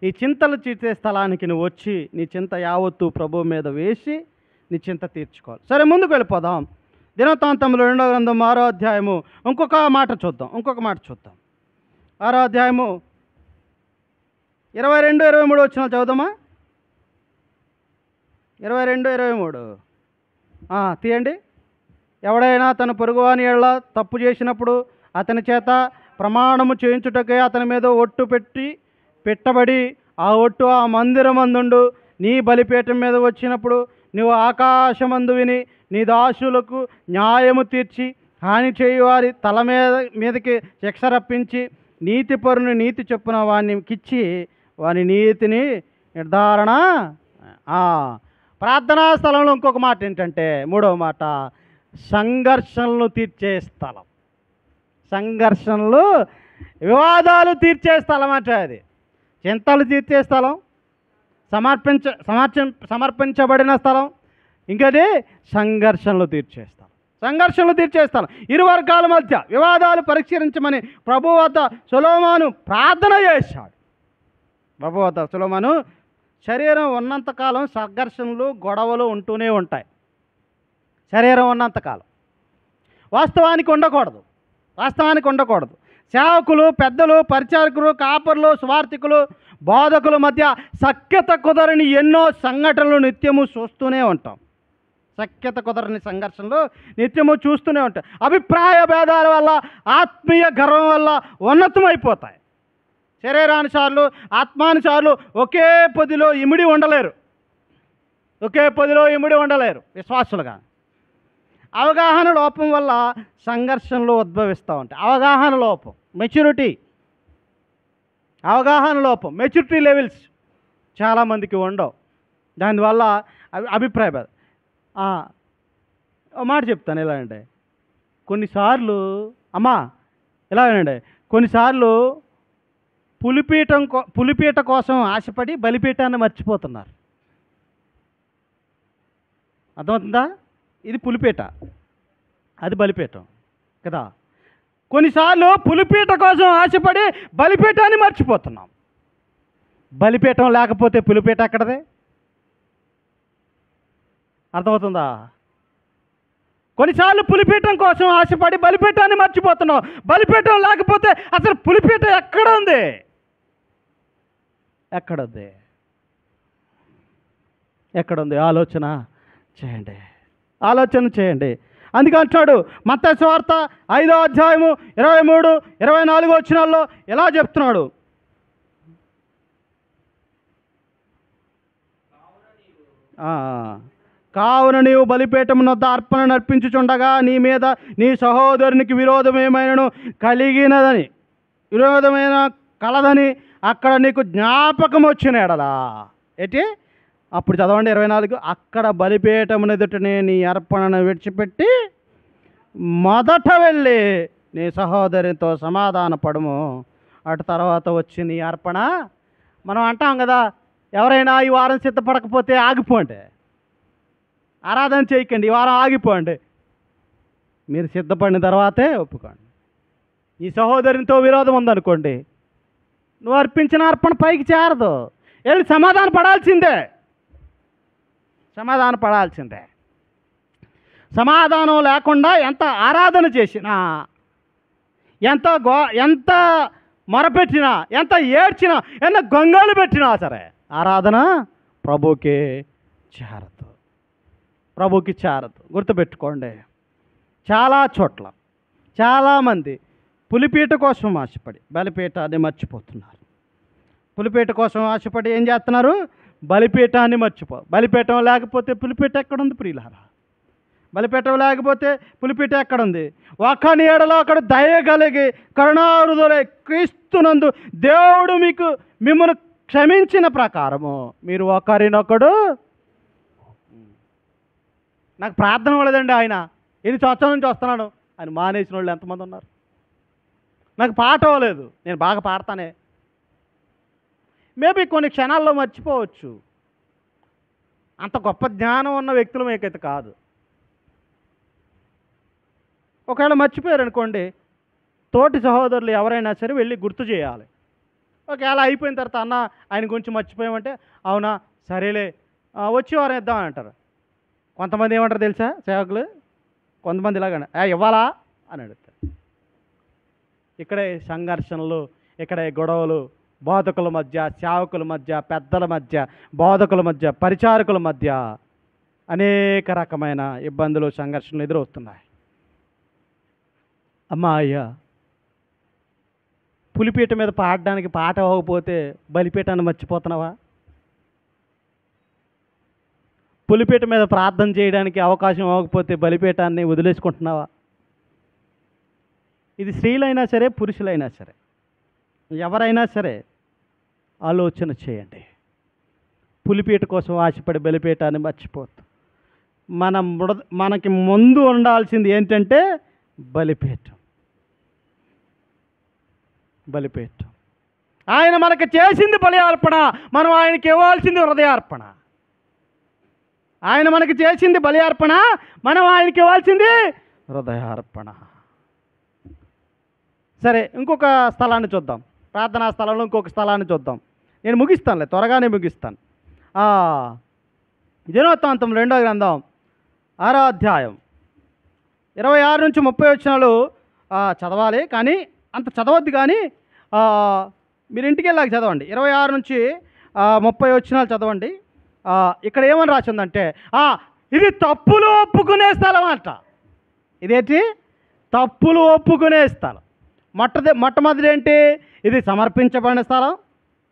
ఈ చింతలు తీర్చే స్థలానికి నువ్వు వచ్చి నీ చింత యావత్తు ప్రభువు మీద వేసి నీ చింత తీర్చుకోవాలి. సరే, ముందుకు వెళ్ళిపోదాం. దినవృత్తాంతములు 2వ గ్రంథం 6వ అధ్యాయము ఇంకొక మాట చూద్దాం. 6వ అధ్యాయము 22-23 వచనాలు చదువుదామా? 22-23 తీయండి. ఎవడైనా తన పొరుగువాని ఎడల తప్పు చేసినప్పుడు అతని చేత ప్రమాణము చేయించుటకే అతని మీద ఒట్టు పెట్టబడి ఆ ఒట్టు ఆ మందిరమందుండు. నీ బలిపీఠం మీద వచ్చినప్పుడు నువ్వు ఆకాశమందు విని నీ దాసులకు న్యాయము తీర్చి హాని చేయువారి తల మీదకి శిక్ష రప్పించి నీతిపరుని నీతి చొప్పున వానికిచ్చి వాని నీతిని నిర్ధారణ. ప్రార్థనా స్థలంలో ఇంకొక మాట ఏంటంటే 3వ మాట సంఘర్షణలు తీర్చే స్థలం. వివాదాలు తీర్చే స్థలం అంటే అది. చింతలు తీర్చే స్థలం, సమర్పించబడిన స్థలం, ఇంకటి సంఘర్షణలు తీర్చే స్థలం. ఇరు వర్గాల మధ్య వివాదాలు పరిష్కరించమని ప్రభువు వద్ద సొలొమోను ప్రార్థన చేశాడు. సొలొమోను శరీరం ఉన్నంతకాలం సంఘర్షణలు గొడవలు ఉంటూనే ఉంటాయి. శరీరం ఉన్నంతకాలం వాస్తవానికి ఉండకూడదు. సేవకులు, పెద్దలు, పరిచారకులు, కాపరులు, స్వార్థికులు, బోధకుల మధ్య సఖ్యత కుదరని ఎన్నో సంఘటనలు నిత్యము చూస్తూనే ఉంటాం. సఖ్యత కుదరని సంఘర్షణలు నిత్యము చూస్తూనే ఉంటాయి. అభిప్రాయ భేదాల వల్ల, ఆత్మీయ గర్వం వల్ల ఉన్నతమైపోతాయి. శరీరానుసార్లు, ఆత్మానుసార్లు ఒకే పొదిలో ఇమిడి ఉండలేరు. ఒకే పొదిలో ఇమిడి ఉండలేరు విశ్వాసులుగా. అవగాహన లోపం వల్ల సంఘర్షణలు ఉద్భవిస్తూ ఉంటాయి. అవగాహన లోపం, మెచ్యూరిటీ, అవగాహన లోపం, మెచ్యూరిటీ లెవెల్స్ చాలామందికి ఉండవు. దానివల్ల అభిప్రాయ భేదం. మాట చెప్తాను ఎలా అంటే, కొన్నిసార్లు ఎలా అంటే కొన్నిసార్లు పులిపీట కోసం ఆశపడి బలిపీఠాన్ని మర్చిపోతున్నారు. అర్థమవుతుందా? ఇది పులిపీట, అది బలిపీఠం కదా. కొన్నిసార్లు పులిపీట కోసం ఆశపడి బలిపీఠాన్ని మర్చిపోతున్నాం. బలిపీఠం లేకపోతే పులిపీట ఎక్కడదే? అర్థమవుతుందా? కొన్నిసార్లు పులిపీఠం కోసం ఆశపడి బలిపీఠాన్ని మర్చిపోతున్నాం. బలిపీఠం లేకపోతే అసలు పులిపీట ఎక్కడ ఉంది? ఎక్కడుంది? ఆలోచన చేయండి. అందుకే అంటాడు మత్తయి సువార్త 5వ అధ్యాయము 23, 24 వచనాల్లో ఎలా చెప్తున్నాడు? కావున నీవు బలిపీఠమునొద్ద అర్పణ నర్పించుచుండగా నీ మీద నీ సహోదరునికి విరోధమేమైనను కలదని అక్కడ నీకు జ్ఞాపకం వచ్చిన ఎడలా ఏంటి? అప్పుడు చదవండి 24. అక్కడ బలిపీఠమున ఎదుటనే నీ అర్పణను విడిచిపెట్టి మొదట వెళ్ళి నీ సహోదరితో సమాధాన పడము, అటు తర్వాత వచ్చి నీ అర్పణ. మనం అంటాం కదా, ఎవరైనా ఈ వారం సిద్ధపడకపోతే ఆగిపోండి, ఆరాధన చేయకండి, ఈ వారం ఆగిపోండి. మీరు సిద్ధపడిన తర్వాతే ఒప్పుకోండి. నీ సహోదరునితో విరోధం ఉందనుకోండి, నువ్వు అర్పించిన అర్పణ పైకి చేరదు. వెళ్ళి సమాధాన పడాల్సిందే. సమాధానం లేకుండా ఎంత ఆరాధన చేసినా, ఎంత మొరపెట్టినా, ఎంత ఏడ్చినా, ఎంత గొంగళి పెట్టినా సరే ఆరాధన ప్రభుకి చేరదు. గుర్తుపెట్టుకోండి. చాలా చోట్ల చాలామంది పులిపీట కోసం ఆశపడి బలిపీఠాన్ని మర్చిపోతున్నారు. పులిపీట కోసం ఆశపడి ఏం చేస్తున్నారు? బలిపీఠాన్ని బలిపీఠం లేకపోతే పులిపీట ఎక్కడుంది ప్రియులారా? బలిపీఠం లేకపోతే పులిపీట ఎక్కడుంది? ఒకని ఎడల ఒకడు దయ కలిగి కరుణాహృదయులై క్రీస్తునందు దేవుడు మిమ్మల్ని క్షమించిన ప్రకారము మీరు ఒకరినొకడు. నాకు ప్రార్థన ఇవ్వలేదండి ఆయన, 8 సంవత్సరాల నుంచి వస్తున్నాను అని మానేసిన వాళ్ళు ఎంతమంది ఉన్నారు? నాకు పాట అవ్వలేదు, నేను బాగా పాడతానే. మేబీ కొన్ని క్షణాల్లో మర్చిపోవచ్చు. అంత గొప్ప జ్ఞానం ఉన్న వ్యక్తులు మీకైతే కాదు. ఒకవేళ మర్చిపోయారు అనుకోండి, తోటి సహోదరులు ఎవరైనా సరే వెళ్ళి గుర్తు చేయాలి. ఒకవేళ అయిపోయిన తర్వాత అన్న ఆయన గురించి మర్చిపోయామంటే, అవునా సరేలే వచ్చి వారం ఇద్దామని అంటారు. కొంతమంది ఏమంటారు తెలుసా సేవకులు? కొంతమంది ఇలాగ ఇవ్వాలా అని అడుగుతారు. ఇక్కడే సంఘర్షణలు, ఇక్కడే గొడవలు, బోధకుల మధ్య, సేవకుల మధ్య, పెద్దల మధ్య, బోధకుల మధ్య, పరిచారకుల మధ్య అనేక రకమైన ఇబ్బందులు, సంఘర్షణలు ఎదురవుతున్నాయి. అయ్యా, పులిపీట మీద పాడడానికి పాట అవ్వకపోతే బలిపీఠాన్ని మర్చిపోతున్నావా? పులిపీట మీద ప్రార్థన చేయడానికి అవకాశం అవ్వకపోతే బలిపీఠాన్ని వదిలేసుకుంటున్నావా? ఇది స్త్రీలైనా సరే, పురుషులైనా సరే, ఎవరైనా సరే ఆలోచన చేయండి. పులిపీట కోసం ఆశపడి బలిపీఠాన్ని మర్చిపోతాం. మనకి ముందు ఉండాల్సింది ఏంటంటే బలిపీఠం. ఆయన మనకు చేసింది బలి అర్పణ, మనం ఆయనకి ఇవ్వాల్సింది హృదయార్పణ. ఆయన మనకు చేసింది బలి అర్పణ, మనం ఆయనకి ఇవ్వాల్సింది హృదయార్పణ. సరే, ఇంకొక స్థలాన్ని చూద్దాం. ప్రార్థనా స్థలంలో ఇంకొక స్థలాన్ని చూద్దాం. నేను ముగిస్తానులే, త్వరగానే ముగిస్తాను. దినవృత్తాంతం 2వ గ్రంథం 6వ అధ్యాయం 26 నుంచి 30 వచనాలు చదవాలి. కానీ అంత చదవద్దు, కానీ మీరు ఇంటికి వెళ్ళాక చదవండి. 26 నుంచి 30 వచనాలు చదవండి. ఇక్కడ ఏమని రాసిందంటే, ఇది తప్పులు ఒప్పుకునే స్థలం అంట. ఇదేంటి? తప్పులు ఒప్పుకునే స్థలం. మొట్టమొదటి ఏంటి? ఇది సమర్పించబడిన స్థలం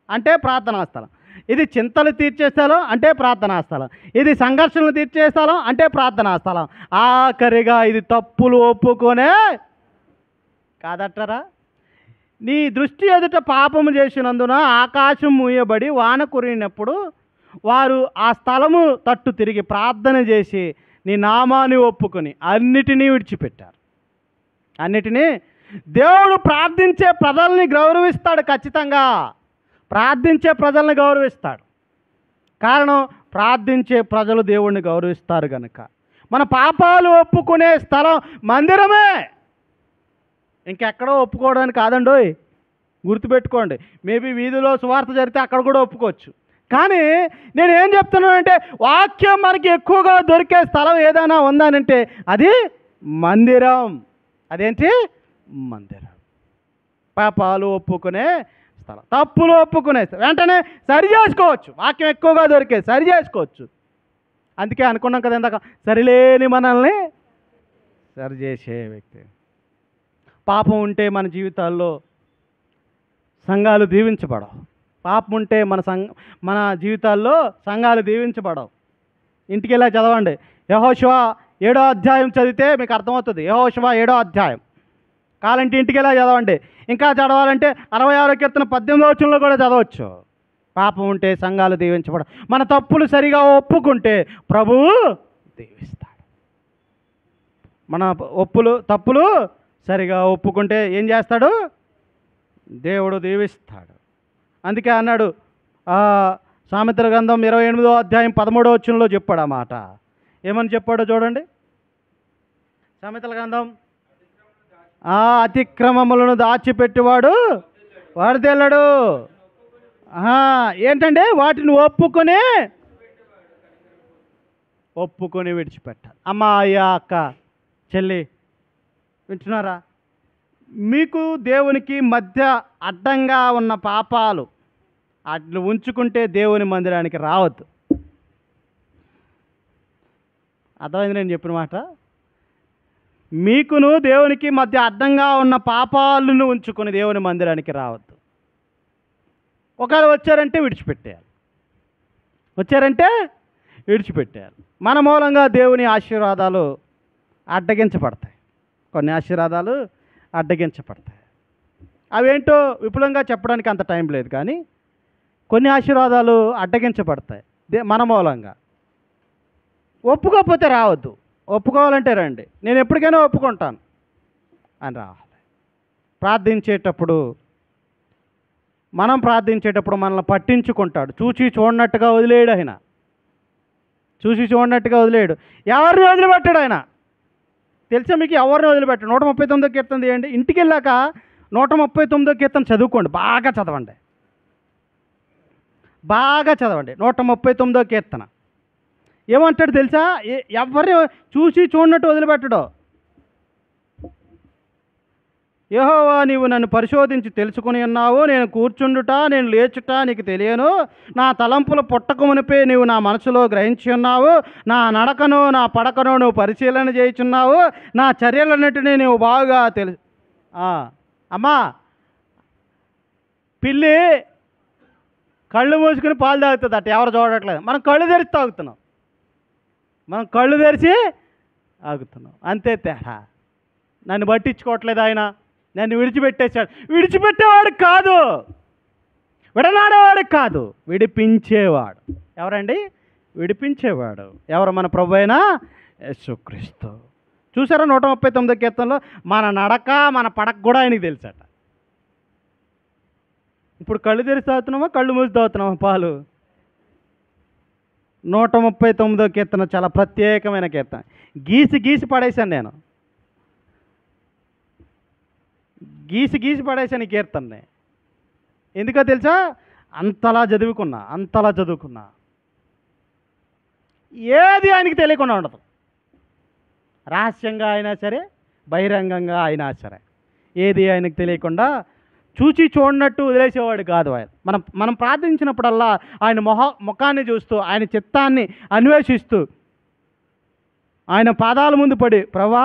అంటే ప్రార్థనా స్థలం. ఇది చింతలు తీర్చే స్థలం అంటే ప్రార్థనా స్థలం. ఇది సంఘర్షణలు తీర్చే స్థలం అంటే ప్రార్థనా స్థలం. ఆఖరిగా ఇది తప్పులు ఒప్పుకొనే కాదట్టరా? నీ దృష్టి ఎదుట పాపము చేసినందున ఆకాశం మూయబడి వాన కురిగినప్పుడు వారు ఆ స్థలము తట్టు తిరిగి ప్రార్థన చేసి నీ నామాన్ని ఒప్పుకొని అన్నిటినీ విడిచిపెట్టారు. అన్నిటినీ దేవుడు ప్రార్థించే ప్రజల్ని గౌరవిస్తాడు. ఖచ్చితంగా ప్రార్థించే ప్రజల్ని గౌరవిస్తాడు. కారణం, ప్రార్థించే ప్రజలు దేవుణ్ణి గౌరవిస్తారు కనుక. మన పాపాలు ఒప్పుకునే స్థలం మందిరమే, ఇంకెక్కడో ఒప్పుకోవడానికి కాదండోయ్. గుర్తుపెట్టుకోండి. మేబీ వీధిలో సువార్త జరిగితే అక్కడ కూడా ఒప్పుకోవచ్చు. కానీ నేను ఏం చెప్తున్నానంటే, వాక్యం మనకి ఎక్కువగా దొరికే స్థలం ఏదైనా ఉందనంటే అది మందిరం. అదేంటి? మందిరం. పాపాలు ఒప్పుకునే స్థలం, తప్పులు ఒప్పుకునే స్థలం. వెంటనే సరి చేసుకోవచ్చు. వాక్యం ఎక్కువగా దొరికే సరి చేసుకోవచ్చు. అందుకే అనుకున్నాం కదా ఇందాక, సరిలేని మనల్ని సరిచేసే వ్యక్తి. పాపం ఉంటే మన జీవితాల్లో సంఘాలు దీవించబడవు. పాపం ఉంటే మన జీవితాల్లో సంఘాలు దీవించబడవు. ఇంటికి వెళ్ళా చదవండి. యెహోషువ 7వ అధ్యాయం చదివితే మీకు అర్థమవుతుంది. యెహోషువ 7వ అధ్యాయం కాలంటే ఇంటికి వెళ్ళా చదవండి. ఇంకా చదవాలంటే 66వ కీర్తన 18వ వచనంలో కూడా చదవచ్చు. పాపం ఉంటే సంఘాలు దీవించబడవు. మన తప్పులు సరిగా ఒప్పుకుంటే ప్రభువు దీవిస్తాడు. మన తప్పులు సరిగా ఒప్పుకుంటే ఏం చేస్తాడు? దేవుడు దీవిస్తాడు. అందుకే అన్నాడు, సామెతల గ్రంథం 28వ అధ్యాయం 13వ వచనంలో చెప్పాడు ఆ మాట. ఏమని చెప్పాడో చూడండి. సామెతల గ్రంథం, అతిక్రమములను దాచిపెట్టువాడు వాడు తెల్లడు. ఏంటంటే వాటిని ఒప్పుకొని విడిచిపెట్టాలి. అమ్మ, అయ్యా, అక్క, చెల్లి, వింటున్నారా? మీకు దేవునికి మధ్య అడ్డంగా ఉన్న పాపాలు అట్లు ఉంచుకుంటే దేవుని మందిరానికి రావద్దు. అర్థమైంది నేను చెప్పిన మాట? మీకును దేవునికి మధ్య అడ్డంగా ఉన్న పాపాలను ఉంచుకొని దేవుని మందిరానికి రావద్దు. ఒకవేళ వచ్చారంటే విడిచిపెట్టేయాలి. మన మూలంగా దేవుని ఆశీర్వాదాలు అడ్డగించబడతాయి. కొన్ని ఆశీర్వాదాలు అడ్డగించబడతాయి. అవేంటో విపులంగా చెప్పడానికి అంత టైం లేదు, కానీ కొన్ని ఆశీర్వాదాలు అడ్డగించబడతాయి మన మూలంగా. ఒప్పుకోకపోతే రావద్దు. ఒప్పుకోవాలంటే రండి, నేను ఎప్పటికైనా ఒప్పుకుంటాను అని రావాలి. మనం ప్రార్థించేటప్పుడు మనల్ని పట్టించుకుంటాడు. చూసి చూడనట్టుగా వదిలేడు ఆయన. ఎవరిని వదిలిపెట్టాడు ఆయన? తెలుసా మీకు? ఎవరిని వదిలిపెట్టాడు? 139వ కీర్తన తీయండి. ఇంటికి వెళ్ళాక 139వ కీర్తన చదువుకోండి. బాగా చదవండి. 139వ కీర్తన ఏమంటాడు తెలుసా? ఎవరిని చూసి చూడనట్టు వదిలిపెట్టడు. యెహోవా, నీవు నన్ను పరిశోధించి తెలుసుకుని ఉన్నావు. నేను కూర్చుండుట, నేను లేచుట నీకు తెలియను. నా తలంపుల పుట్టక మునిపే నీవు నా మనసులో గ్రహించి ఉన్నావు. నా నడకను, నా పడకను నువ్వు పరిశీలన చేయుచున్నావు. నా చర్యలన్నిటినీ నువ్వు బాగా తెలుసు. అమ్మా, పిల్లి కళ్ళు మూసుకుని పాలు తాగుతుంది అట్ట, ఎవరు చూడట్లేదు. మనం కళ్ళు తెరిచి తాగుతున్నాం. అంతే తేడా. నన్ను పట్టించుకోవట్లేదు ఆయన. నన్ను విడిచిపెట్టేశాడు. విడిచిపెట్టేవాడు కాదు, విడనాడేవాడు కాదు, విడిపించేవాడు. ఎవరండి? విడిపించేవాడు. ఎవరు? మన ప్రభు అయిన యేసుక్రీస్తు. చూసారా 139వ కీర్తనలో మన నడక, మన పడక కూడా ఆయనకి తెలుసట. ఇప్పుడు కళ్ళు తెరిచి తాగుతున్నామా, కళ్ళు మూసి తాగుతున్నామా పాలు? 139వ కీర్తన చాలా ప్రత్యేకమైన కీర్తన. గీసి పడేశాను నేను. గీసి పడేశాను ఈ కీర్తనని. ఎందుకో తెలుసా? అంతలా చదువుకున్నా ఏది ఆయనకి తెలియకుండా ఉండదు. రహస్యంగా అయినా సరే, బహిరంగంగా అయినా సరే, ఏది ఆయనకు తెలియకుండా చూచి చూడనట్టు వదిలేసేవాడు కాదు ఆయన. మనం ప్రార్థించినప్పుడల్లా ఆయన ముఖాన్ని చూస్తూ, ఆయన చిత్తాన్ని అన్వేషిస్తూ ఆయన పాదాల ముందు పడి, ప్రభా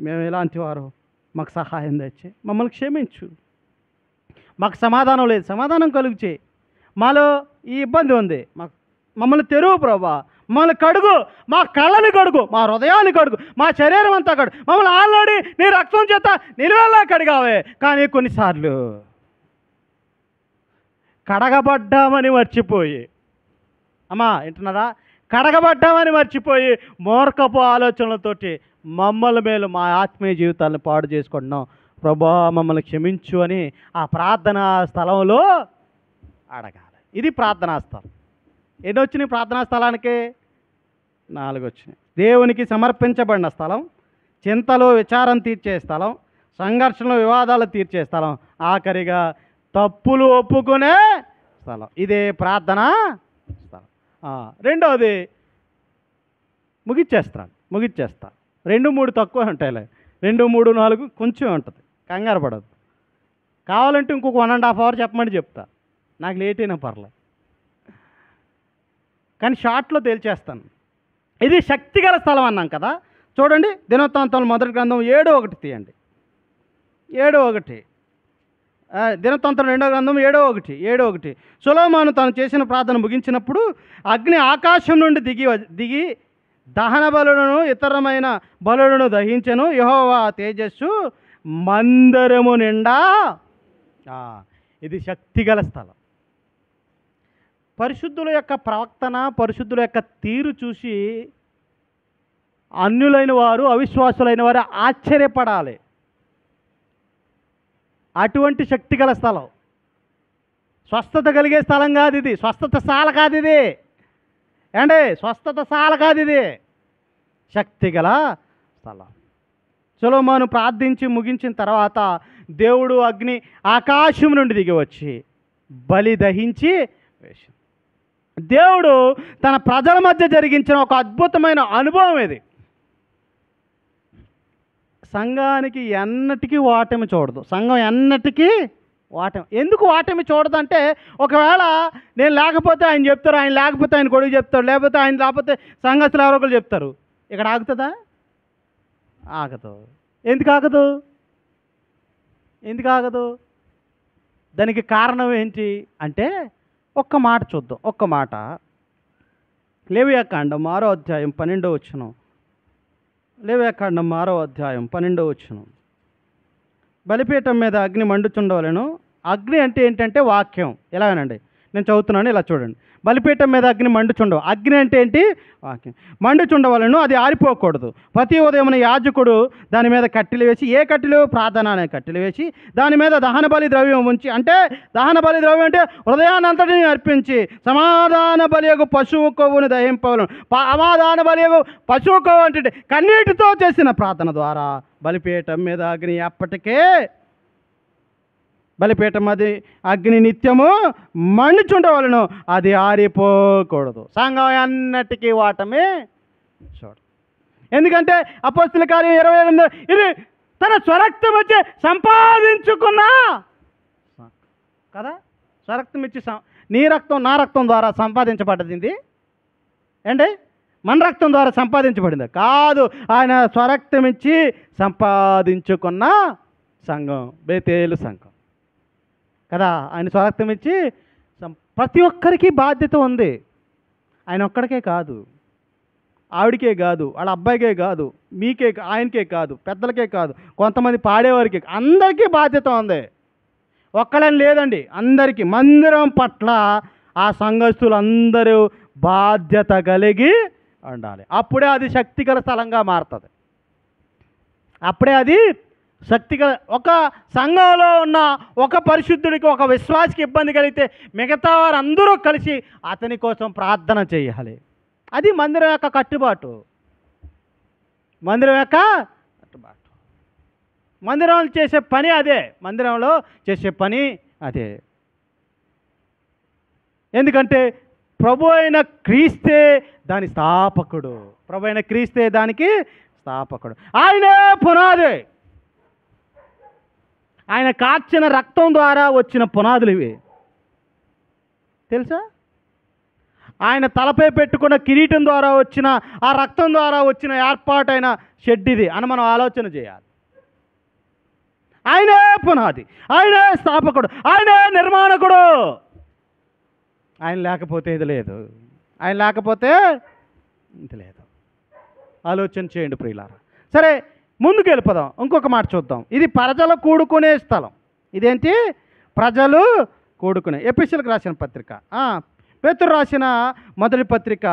మేము ఇలాంటి వారు, మాకు సహాయం తెచ్చి మమ్మల్ని క్షమించు, మాకు సమాధానం లేదు, సమాధానం కలుగు చేయి, మాలో ఈ ఇబ్బంది ఉంది, మమ్మల్ని తెరువు ప్రభా, మమ్మల్ని కడుగు, మా కళ్ళని కడుగు, మా హృదయాన్ని కడుగు, మా శరీరం అంతా కడుగు, మమ్మల్ని ఆల్రెడీ నీ రక్తం చేత నిలువెల్లా కడిగావే. కానీ కొన్నిసార్లు కడగబడ్డామని మర్చిపోయి, అమ్మా వింటున్నారా, కడగబడ్డామని మర్చిపోయి మూర్ఖపు ఆలోచనలతోటి మమ్మల్ని మేలు మా ఆత్మీయ జీవితాలను పాడు చేసుకుంటున్నాం. ప్రభా మమ్మల్ని క్షమించు అని ఆ ప్రార్థనా స్థలంలో అడగాలి. ఇది ప్రార్థనా స్థలం. ఎన్ని వచ్చినాయి ప్రార్థనా స్థలానికి? 4 వచ్చినాయి. దేవునికి సమర్పించబడిన స్థలం, చింతలో విచారం తీర్చే స్థలం, సంఘర్షణలో వివాదాలు తీర్చే స్థలం, ఆఖరిగా తప్పులు ఒప్పుకునే స్థలం. ఇదే ప్రార్థనా స్థలం. రెండవది ముగిచ్చేస్తా 2, 3 తక్కువ ఉంటాయిలే, 2, 3, 4 కొంచెం ఉంటుంది, కంగారు పడద్దు. కావాలంటే ఇంకొక 1.5 అవర్ చెప్పమని చెప్తా, నాకు లేట్ అయినా పర్లేదు, కానీ షార్ట్లో తేల్చేస్తాను. ఇది శక్తిగల స్థలం అన్నాం కదా. చూడండి, దినవృత్తాంతాలు మొదటి గ్రంథం 7:1 తీయండి. 7:1 దినవృత్తాంతం 2వ గ్రంథం 7:1. సొలొమోను తాను చేసిన ప్రార్థన ముగించినప్పుడు అగ్ని ఆకాశం నుండి దిగి దహన బలులను ఇతరమైన బలులను దహించెను. యెహోవా తేజస్సు మందిరము నిండా. ఇది శక్తిగల స్థలం. పరిశుద్ధుల యొక్క ప్రవర్తన, పరిశుద్ధుల యొక్క తీరు చూసి అన్యులైన వారు, అవిశ్వాసులైన వారు ఆశ్చర్యపడాలి. అటువంటి శక్తిగల స్థలం. స్వస్థత కలిగే స్థలం కాదు ఇది, స్వస్థత శాల కాదు ఇది, ఏండి, స్వస్థత శాల కాదు ఇది, శక్తిగల స్థలం. సొలొమోను ప్రార్థించి ముగించిన తర్వాత దేవుడు అగ్ని ఆకాశం నుండి దిగి వచ్చి బలి దహించి వేసి, దేవుడు తన ప్రజల మధ్య జరిగించిన ఒక అద్భుతమైన అనుభవం ఇది. సంఘానికి ఎన్నటికీ ఓటమి చూడదు. సంఘం ఎన్నటికీ ఓటమి. ఎందుకు ఓటమి చూడదు అంటే, ఒకవేళ నేను లేకపోతే ఆయన చెప్తారు, ఆయన లేకపోతే ఆయన కొడుకు చెప్తాడు, లేకపోతే ఆయన లేకపోతే సంఘస్థులు ఎవరో ఒకరు చెప్తారు. ఇక్కడ ఆగుతుందా? ఆగదు. ఎందుకు ఆగదు? దానికి కారణం ఏంటి అంటే, ఒక్క మాట చూద్దాం. ఒక్క మాట, లేవియాకాండం 6వ అధ్యాయం 12వ వచనం. లేవియాకాండం 6వ అధ్యాయం 12వ వచనం. బలిపీఠం మీద అగ్ని మండుచుండవలెను. అగ్ని అంటే ఏంటంటే వాక్యం. ఎలాగనండి, నేను చదువుతున్నాను, ఇలా చూడండి. బలిపీఠం మీద అగ్ని మండుచుండవు. అగ్ని అంటే ఏంటి? వాక్యం. మండుచుండవలను, అది ఆరిపోకూడదు. ప్రతి ఉదయమున యాజకుడు దాని మీద కట్టెలు వేసి, ఏ కట్టెలు? ప్రార్థన అనే కట్టెలు వేసి దాని మీద దహన బలి ద్రవ్యం ఉంచి, అంటే దహన బలి ద్రవ్యం అంటే హృదయాన్నంతటిని అర్పించి, సమాధాన బలియగు పశువు కొవ్వును దహింపవలను. సమాధాన బలియగు పశువు కొవ్వు అంటే కన్నీటితో చేసిన ప్రార్థన ద్వారా బలిపీఠం మీద అగ్ని అప్పటికే, బలిపీఠం అది అగ్ని నిత్యము మండుచుండవలను, అది ఆరిపోకూడదు. సంఘం అన్నటికీ వాటమే చూడు. ఎందుకంటే అపోస్తలుల కార్యం 28 ఇది తన స్వరక్తం వచ్చి సంపాదించుకున్నా కదా. స్వరక్తం ఇచ్చి నీ రక్తం నా రక్తం ద్వారా సంపాదించబడ్డది ఇది ఏంటి? మన రక్తం ద్వారా సంపాదించబడింది కాదు. ఆయన స్వరక్తం ఇచ్చి సంపాదించుకున్న సంఘం బేతేలు సంఘం కదా. ఆయన స్వరక్తం ఇచ్చి ప్రతి ఒక్కరికి బాధ్యత ఉంది. ఆయన ఒక్కడికే కాదు, ఆవిడికే కాదు, వాళ్ళ అబ్బాయికే కాదు, మీకే, ఆయనకే కాదు, పెద్దలకే కాదు, కొంతమంది పాడేవారికి, అందరికీ బాధ్యత ఉంది. ఒక్కడని లేదండి, అందరికీ. మందిరం పట్ల ఆ సంఘస్థులు అందరూ బాధ్యత కలిగి ఉండాలి. అప్పుడే అది శక్తిగల స్థలంగా మారుతుంది. అప్పుడే అది శక్తిగల. ఒక సంఘంలో ఉన్న ఒక పరిశుద్ధుడికి, ఒక విశ్వాసికి ఇబ్బంది కలిగితే మిగతా వారందరూ కలిసి అతని కోసం ప్రార్థన చేయాలి. అది మందిరం యొక్క కట్టుబాటు. మందిరంలో చేసే పని అదే. మందిరంలో చేసే పని అదే. ఎందుకంటే ప్రభు అయిన క్రీస్తే దాని స్థాపకుడు. ప్రభు అయిన క్రీస్తే దానికి స్థాపకుడు. ఆయనే పునాది. ఆయన కార్చిన రక్తం ద్వారా వచ్చిన పునాదులు ఇవి, తెలుసా? ఆయన తలపై పెట్టుకున్న కిరీటం ద్వారా వచ్చిన ఆ రక్తం ద్వారా వచ్చిన ఏర్పాటైన షెడ్ ఇది అని మనం ఆలోచన చేయాలి. ఆయనే పునాది, ఆయనే స్థాపకుడు, ఆయనే నిర్మాణకుడు. ఆయన లేకపోతే ఇది లేదు, ఆయన లేకపోతే ఇది లేదు. ఆలోచన చేయండి ప్రియులారా. సరే, ముందుకు వెళ్ళిపోదాం. ఇంకొక మాట చూద్దాం. ఇది ప్రజలు కూడుకునే స్థలం. ఇదేంటి? ప్రజలు కూడుకునే. ఎఫెసీయులకు రాసిన పత్రిక, పేతురు రాసిన మొదటి పత్రిక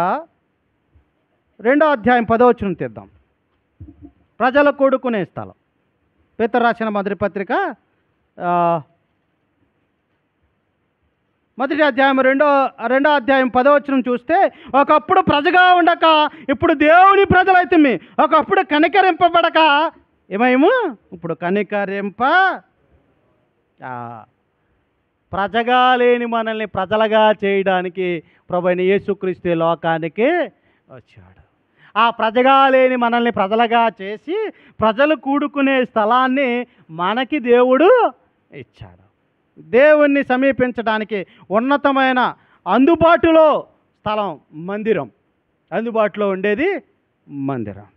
2వ అధ్యాయం 10వ వచనం తీద్దాం. ప్రజలు కూడుకునే స్థలం. పేతురు రాసిన మొదటి పత్రిక మొదటి అధ్యాయం 2వ అధ్యాయం 10వ వచనం చూస్తే, ఒకప్పుడు ప్రజగా ఉండక ఇప్పుడు దేవుని ప్రజలైతే, ఒకప్పుడు కనికరింపబడక ఏమేమో ఇప్పుడు ప్రజగా లేని మనల్ని ప్రజలుగా చేయడానికి ప్రభువైన యేసుక్రీస్తు లోకానికి వచ్చాడు. ఆ ప్రజగా లేని మనల్ని ప్రజలుగా చేసి ప్రజలు కూడుకునే స్థలాన్ని మనకి దేవుడు ఇచ్చాడు. దేవుణ్ణి సమీపించడానికి ఉన్నతమైన అందుబాటులో స్థలం మందిరం. అందుబాటులో ఉండేది మందిరం.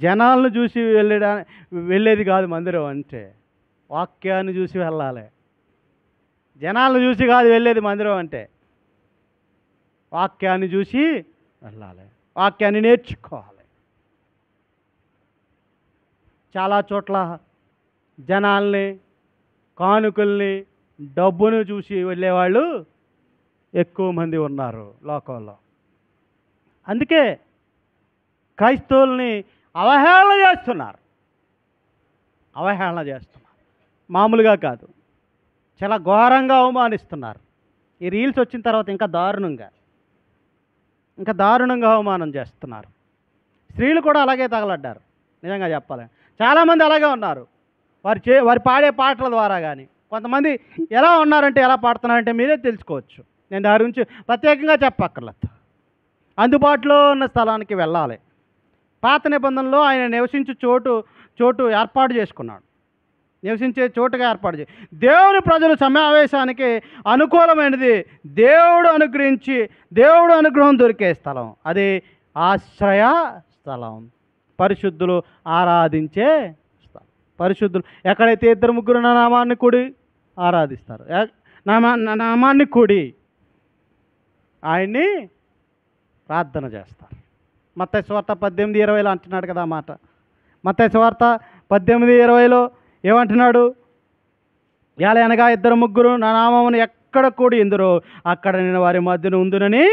జనాలను చూసి వెళ్ళేది కాదు మందిరం అంటే, వాక్యాన్ని చూసి వెళ్ళాలి. జనాలను చూసి కాదు వెళ్ళేది మందిరం అంటే, వాక్యాన్ని చూసి వెళ్ళాలి, వాక్యాన్ని నేర్చుకోవాలి. చాలా చోట్ల జనాల్ని, కానుకల్ని, డబ్బును చూసి వెళ్ళేవాళ్ళు ఎక్కువ మంది ఉన్నారు లోకంలో. అందుకే క్రైస్తవుల్ని అవహేళన చేస్తున్నారు. మామూలుగా కాదు, చాలా ఘోరంగా అవమానిస్తున్నారు. ఈ రీల్స్ వచ్చిన తర్వాత ఇంకా దారుణంగా అవమానం చేస్తున్నారు. స్త్రీలు కూడా అలాగే తగలడ్డారు. నిజంగా చెప్పాలి, చాలామంది అలాగే ఉన్నారు. వారి పాడే పాటల ద్వారా కానీ. కొంతమంది ఎలా ఉన్నారంటే, ఎలా పాడుతున్నారంటే మీరే తెలుసుకోవచ్చు. నేను దాని గురించి ప్రత్యేకంగా చెప్పక్కర్లేదు. అందుబాటులో ఉన్న స్థలానికి వెళ్ళాలి. పాత నిబంధనలో ఆయన నివసించే చోటు ఏర్పాటు చేసుకున్నాడు. నివసించే చోటుగా ఏర్పాటు చేసి దేవుని ప్రజలు సమావేశానికి అనుకూలమైనది, దేవుడు అనుగ్రహం దొరికే స్థలం. అది ఆశ్రయ స్థలం, పరిశుద్ధులు ఆరాధించే స్థలం. పరిశుద్ధులు ఎక్కడైతే 2-3 నామాన్ని కూడి ఆరాధిస్తారు, నామాన్ని కూడి ఆయన్ని ప్రార్థన చేస్తారు. మత్తయి సువార్త 18:20 అంటున్నాడు కదా ఆ మాట. మత్తయి సువార్త 18:20 ఏమంటున్నాడు? అనగా 2-3 నా నామమును ఎక్కడ కూడి ఇందురో అక్కడ నేను వారి మధ్యన ఉందునని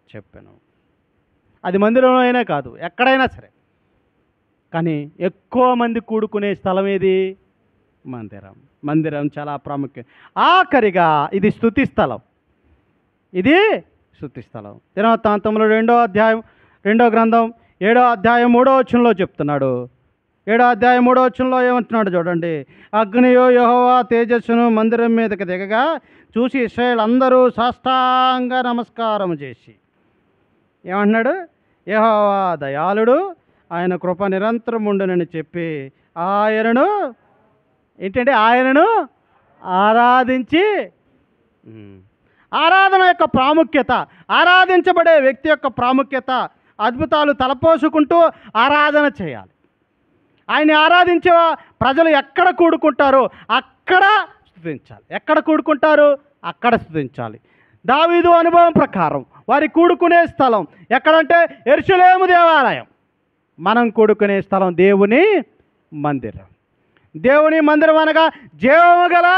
చెప్పాను. అది మందిరంలో అయినా కాదు, ఎక్కడైనా సరే. కానీ ఎక్కువ మంది కూడుకునే స్థలం ఏది? మందిరం చాలా ప్రాముఖ్యం. ఆఖరిగా ఇది స్తుతి స్థలం. దినవృత్తాంతములు 2వ అధ్యాయం 2వ గ్రంథం 7వ అధ్యాయం 3వ వచనంలో చెప్తున్నాడు. 7వ అధ్యాయం 3వ వచనంలో ఏమంటున్నాడు చూడండి. అగ్నియో యెహోవా తేజస్సును మందిరం మీదకి దిగగా చూసి ఇశ్రాయేలు అందరూ సాష్టాంగ నమస్కారం చేసి ఏమంటున్నాడు? యెహోవా దయాళుడు, ఆయన కృప నిరంతరం ఉండునని చెప్పి ఆయనను ఆరాధించి, ఆరాధన యొక్క ప్రాముఖ్యత, ఆరాధించబడే వ్యక్తి యొక్క ప్రాముఖ్యత, అద్భుతాలు తలపోసుకుంటూ ఆరాధన చేయాలి. ఆయన్ని ఆరాధించే ప్రజలు ఎక్కడ కూడుకుంటారో అక్కడ స్తుతించాలి. ఎక్కడ కూడుకుంటారు అక్కడ స్తుతించాలి. దావీదు అనుభవం ప్రకారం వారి కూడుకునే స్థలం ఎక్కడంటే యెరూషలేము దేవాలయం. మనం కూడుకునే స్థలం దేవుని మందిరం. దేవుని మందిరం అనగా జీవము గల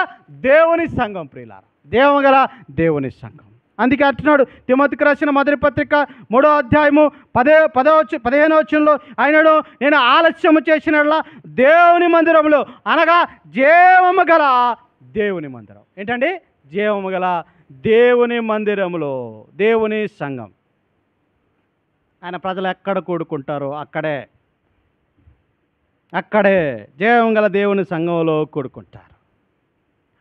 దేవుని సంఘం. ప్రియులారా, జీవము గల దేవుని సంఘం. అందుకే అంటున్నాడు తిమోతికి రాసిన మొదటి పత్రిక 3వ అధ్యాయము 15వ వచనంలో ఆయనను నేను ఆలస్యము చేసినట్లా దేవుని మందిరంలో, అనగా జీవము గల దేవుని మందిరం. ఏంటండి? జీవము గల దేవుని మందిరములో దేవుని సంఘం. ఆయన ప్రజలు ఎక్కడ కూడుకుంటారో అక్కడే జీవం గల దేవుని సంఘంలో కూడుకుంటారు.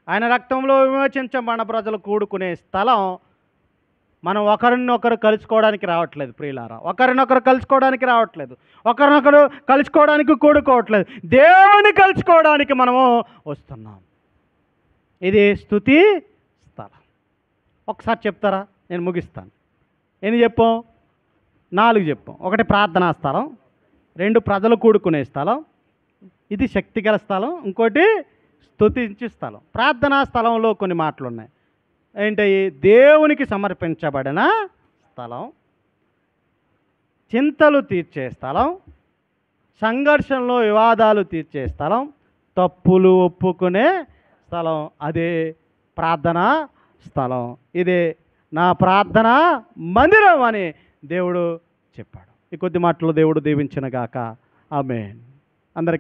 ఆయన రక్తంలో విమోచించబడిన ప్రజలు కూడుకునే స్థలం. మనం ఒకరినొకరు కలుసుకోవడానికి రావట్లేదు ప్రియులారా, ఒకరినొకరు కలుసుకోవడానికి కూడుకోవట్లేదు, దేవుని కలుసుకోవడానికి మనము వస్తున్నాం. ఇది స్తుతి స్థలం. ఒకసారి చెప్తారా? నేను ముగిస్తాను. ఎన్ని చెప్పాం? 4 చెప్పాం. ఒకటి ప్రార్థనా స్థలం, 2 ప్రజలు కూడుకునే స్థలం, ఇది శక్తిగల స్థలం, ఇంకోటి స్తుతించే స్థలం. ప్రార్థనా స్థలంలో కొన్ని మాటలు ఉన్నాయి. ఏంటి? దేవునికి సమర్పించబడిన స్థలం, చింతలు తీర్చే స్థలం, సంఘర్షణలో వివాదాలు తీర్చే స్థలం, తప్పులు ఒప్పుకునే స్థలం. అదే ప్రార్థనా స్థలం. ఇదే నా ప్రార్థన మందిరం అని దేవుడు చెప్పాడు. ఈ కొద్ది మాటలు దేవుడు దీవించిన గాక. ఆమేన్. అందరికీ